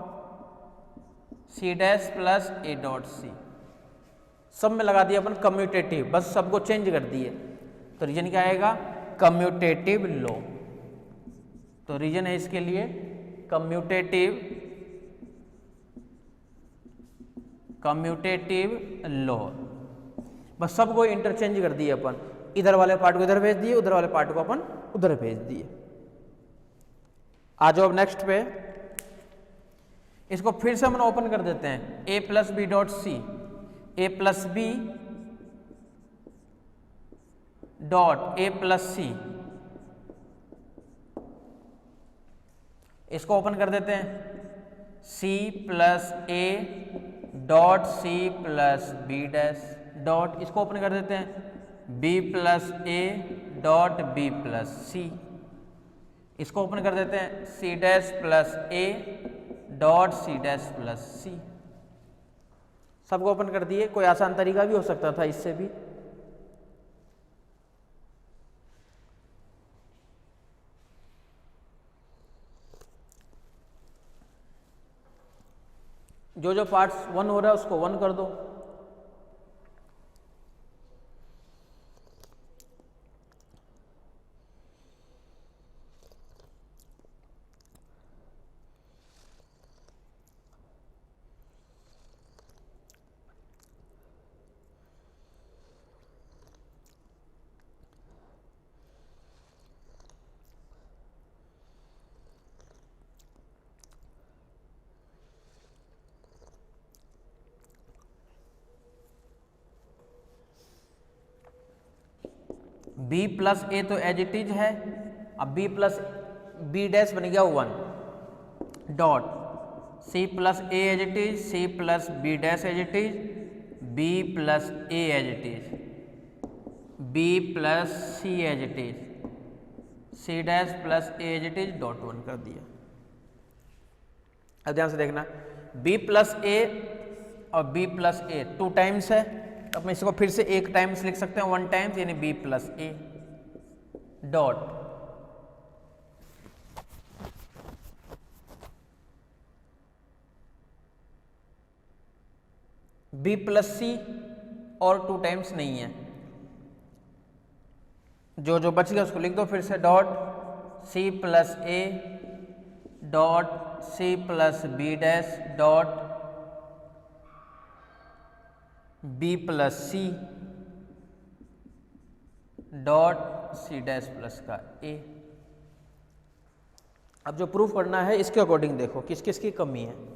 C dash plus A dot C, सब में लगा दिया अपन कम्यूटेटिव, बस सबको चेंज कर दिए, तो रीजन क्या आएगा, कम्यूटेटिव लो। तो रीजन है इसके लिए कम्यूटेटिव, कम्यूटेटिव लो, बस सबको इंटरचेंज कर दिए अपन, इधर वाले पार्ट को इधर भेज दिए, उधर वाले पार्ट को अपन उधर भेज दिए। आ जाओ अब नेक्स्ट पे, इसको फिर से हम ओपन कर देते हैं, A plus B dot C, A plus B dot A plus C, इसको ओपन कर देते हैं, C plus A dot C plus B dash dot, इसको ओपन कर देते हैं, B plus A dot B plus C, इसको ओपन कर देते हैं, C dash plus A dot C dash plus C. सबको ओपन कर दिए। कोई आसान तरीका भी हो सकता था इससे भी। जो जो पार्ट्स 1 हो रहा है उसको 1 कर दो। b प्लस ए तो एज इट इज है। अब b प्लस बी डैश बन गया 1 dot c plus A as it is, c plus B dash as it is, b plus A as it is, b plus c as it is, c dash plus A as it is dot 1 कर दिया। अब ध्यान से देखना, b plus ए और b plus ए 2 times है, तो अपने इसको फिर से 1 टाइम्स लिख सकते हैं, 1 टाइम्स, यानी b plus A dot b plus C, और 2 टाइम्स नहीं है, जो जो बच गया उसको लिख दो फिर से, dot c plus A dot c plus B dash dot b plus C dot c dash plus का a। अब जो प्रूफ करना है इसके अकॉर्डिंग देखो किस किस की कमी है।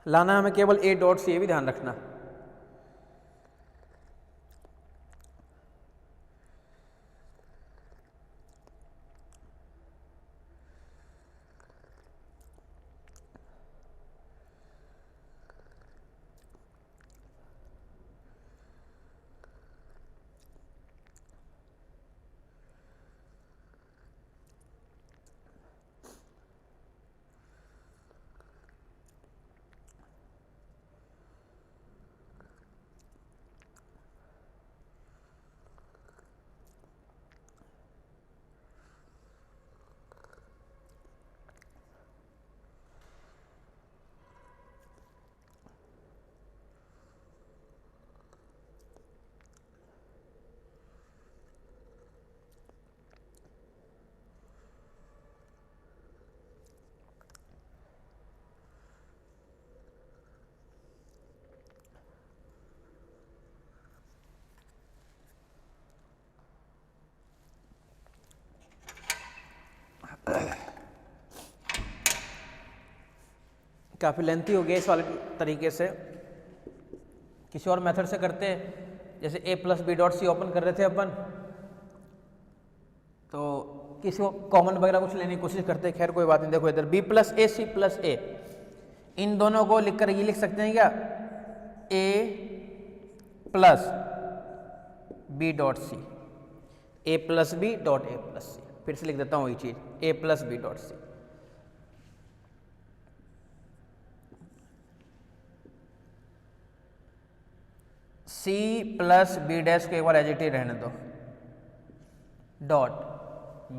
लाना है हमें केवल a डॉट से, ये भी ध्यान रखना। काफ़ी लेंथी हो गया इस वाले तरीके से, किसी और मेथड से करते, जैसे a plus B dot C open कर रहे थे अपन, तो किसी को कॉमन वगैरह कुछ लेने की कोशिश करते, खैर कोई बात नहीं। देखो इधर b plus A C plus A, इन दोनों को लिखकर ये लिख सकते हैं क्या, a plus B dot C, a plus B dot A plus C. फिर से लिख देता हूँ वही चीज़, a plus B dot C. c plus B dash को एक बार एज इट इज रहने दो, dot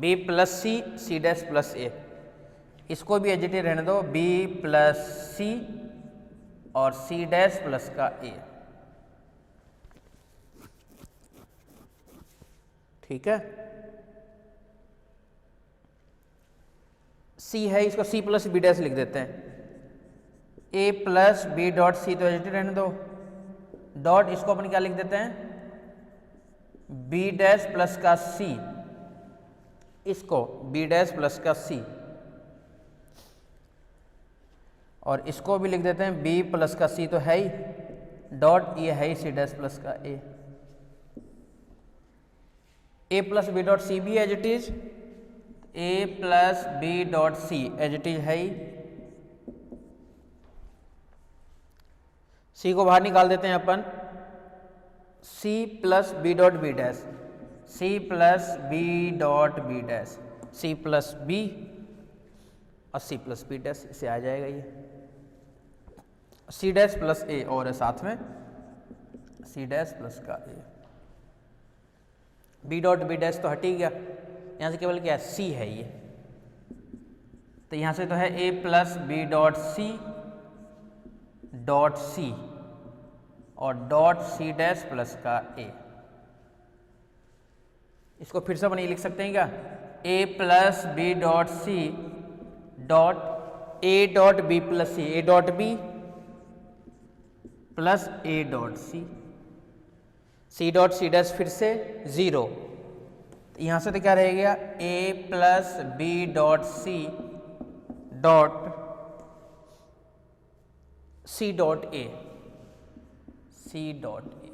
b plus C, C dash plus A, इसको भी एज इट इज रहने दो, b प्लस सी और c डैश प्लस का a। ठीक है, c है, इसको c प्लस बी डैश लिख देते हैं, a plus B dot C तो एज इट इज रहने दो, डॉट इसको अपन क्या लिख देते हैं, b डैश प्लस का c, इसको b डैश प्लस का c, और इसको भी लिख देते हैं b प्लस का c तो है ही, डॉट ये है ही c डैश प्लस का a। A plus B dot C भी as it is, A plus B dot C as it is है ही। सी को बाहर निकाल देते हैं अपन, C plus B dot B dash, C plus B dot B dash, C plus B और सी प्लस बी डैश, इसे आ जाएगा ये सी डैश प्लस ए और है साथ में सी डैश प्लस का ए। बी डॉट बी डैश तो हट ही गया, यहाँ से केवल क्या है सी है ये, तो यहाँ से तो है A plus B dot C और डॉट सी डैश प्लस का ए। इसको फिर से अपन ये लिख सकते हैं क्या, A plus B dot C dot A dot B plus C, A dot B plus A dot C dot C dash फिर से 0, यहां से तो क्या रह गया A plus B dot C dot C dot A, C dot A.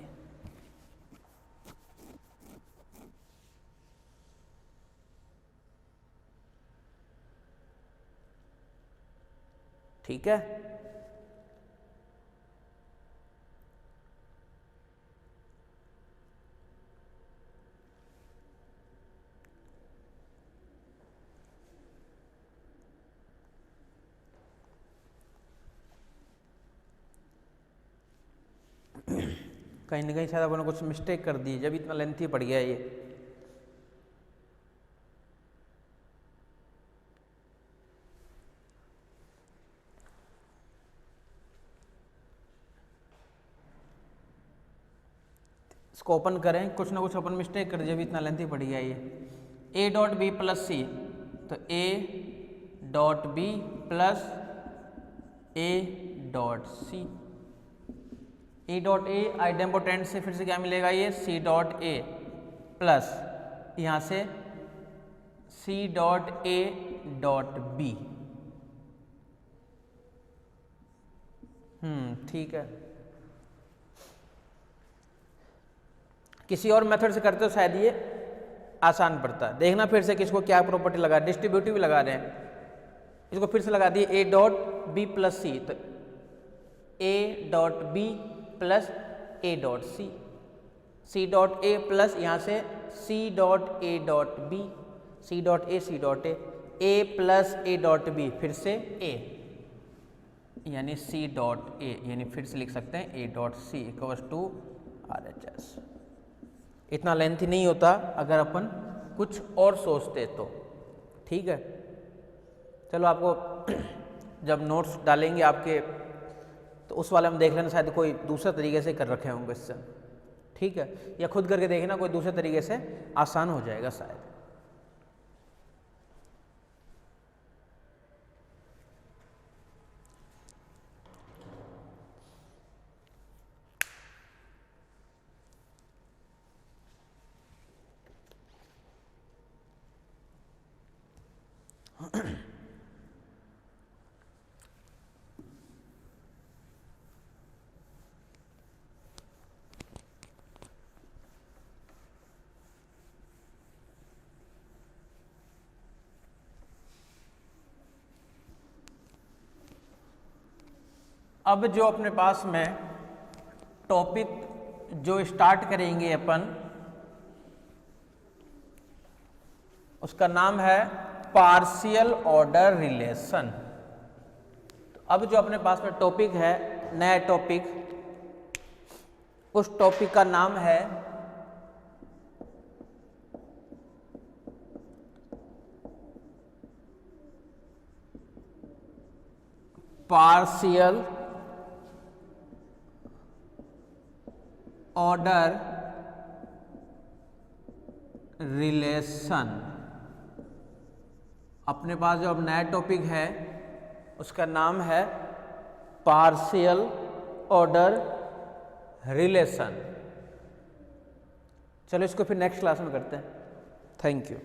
ठीक है, कहीं ना कहीं शायद अपन ने कुछ मिस्टेक कर दी जब इतना लेंथी पड़ गया ये। इसको ओपन करें, कुछ ना कुछ अपन मिस्टेक कर दी जब इतना लेंथी पड़ गया ये। A dot B plus C, तो A dot B plus A dot C, A dot A idempotent से फिर से क्या मिलेगा ये सी डॉट ए प्लस यहाँ से C dot A dot B. ठीक है, किसी और मेथड से करते हो शायद ये आसान पड़ता है। देखना फिर से किसको क्या प्रॉपर्टी लगा, डिस्ट्रीब्यूटिव लगा रहे हैं, इसको फिर से लगा दिए A dot B plus C, तो A dot B plus A dot C, C dot A plus यहाँ से C dot A dot B, C dot A plus A dot B फिर से ए, यानी सी डॉट ए, यानी फिर से लिख सकते हैं A dot C equals to R H S. इतना लेंथी नहीं होता अगर अपन कुछ और सोचते तो। ठीक है, चलो आपको जब नोट्स डालेंगे आपके तो उस वाले में देख लेना, शायद कोई दूसरे तरीके से कर रखे होंगे इससे। ठीक है, या खुद करके देखना कोई दूसरे तरीके से आसान हो जाएगा शायद। अब जो अपने पास में टॉपिक जो स्टार्ट करेंगे अपन, उसका नाम है पार्शियल ऑर्डर रिलेशन। तो अब जो अपने पास में टॉपिक है, नया टॉपिक, उस टॉपिक का नाम है पार्शियल ऑर्डर रिलेशन। अपने पास जो अब नया टॉपिक है उसका नाम है पार्शियल ऑर्डर रिलेशन। चलो इसको फिर नेक्स्ट क्लास में करते हैं। Thank you.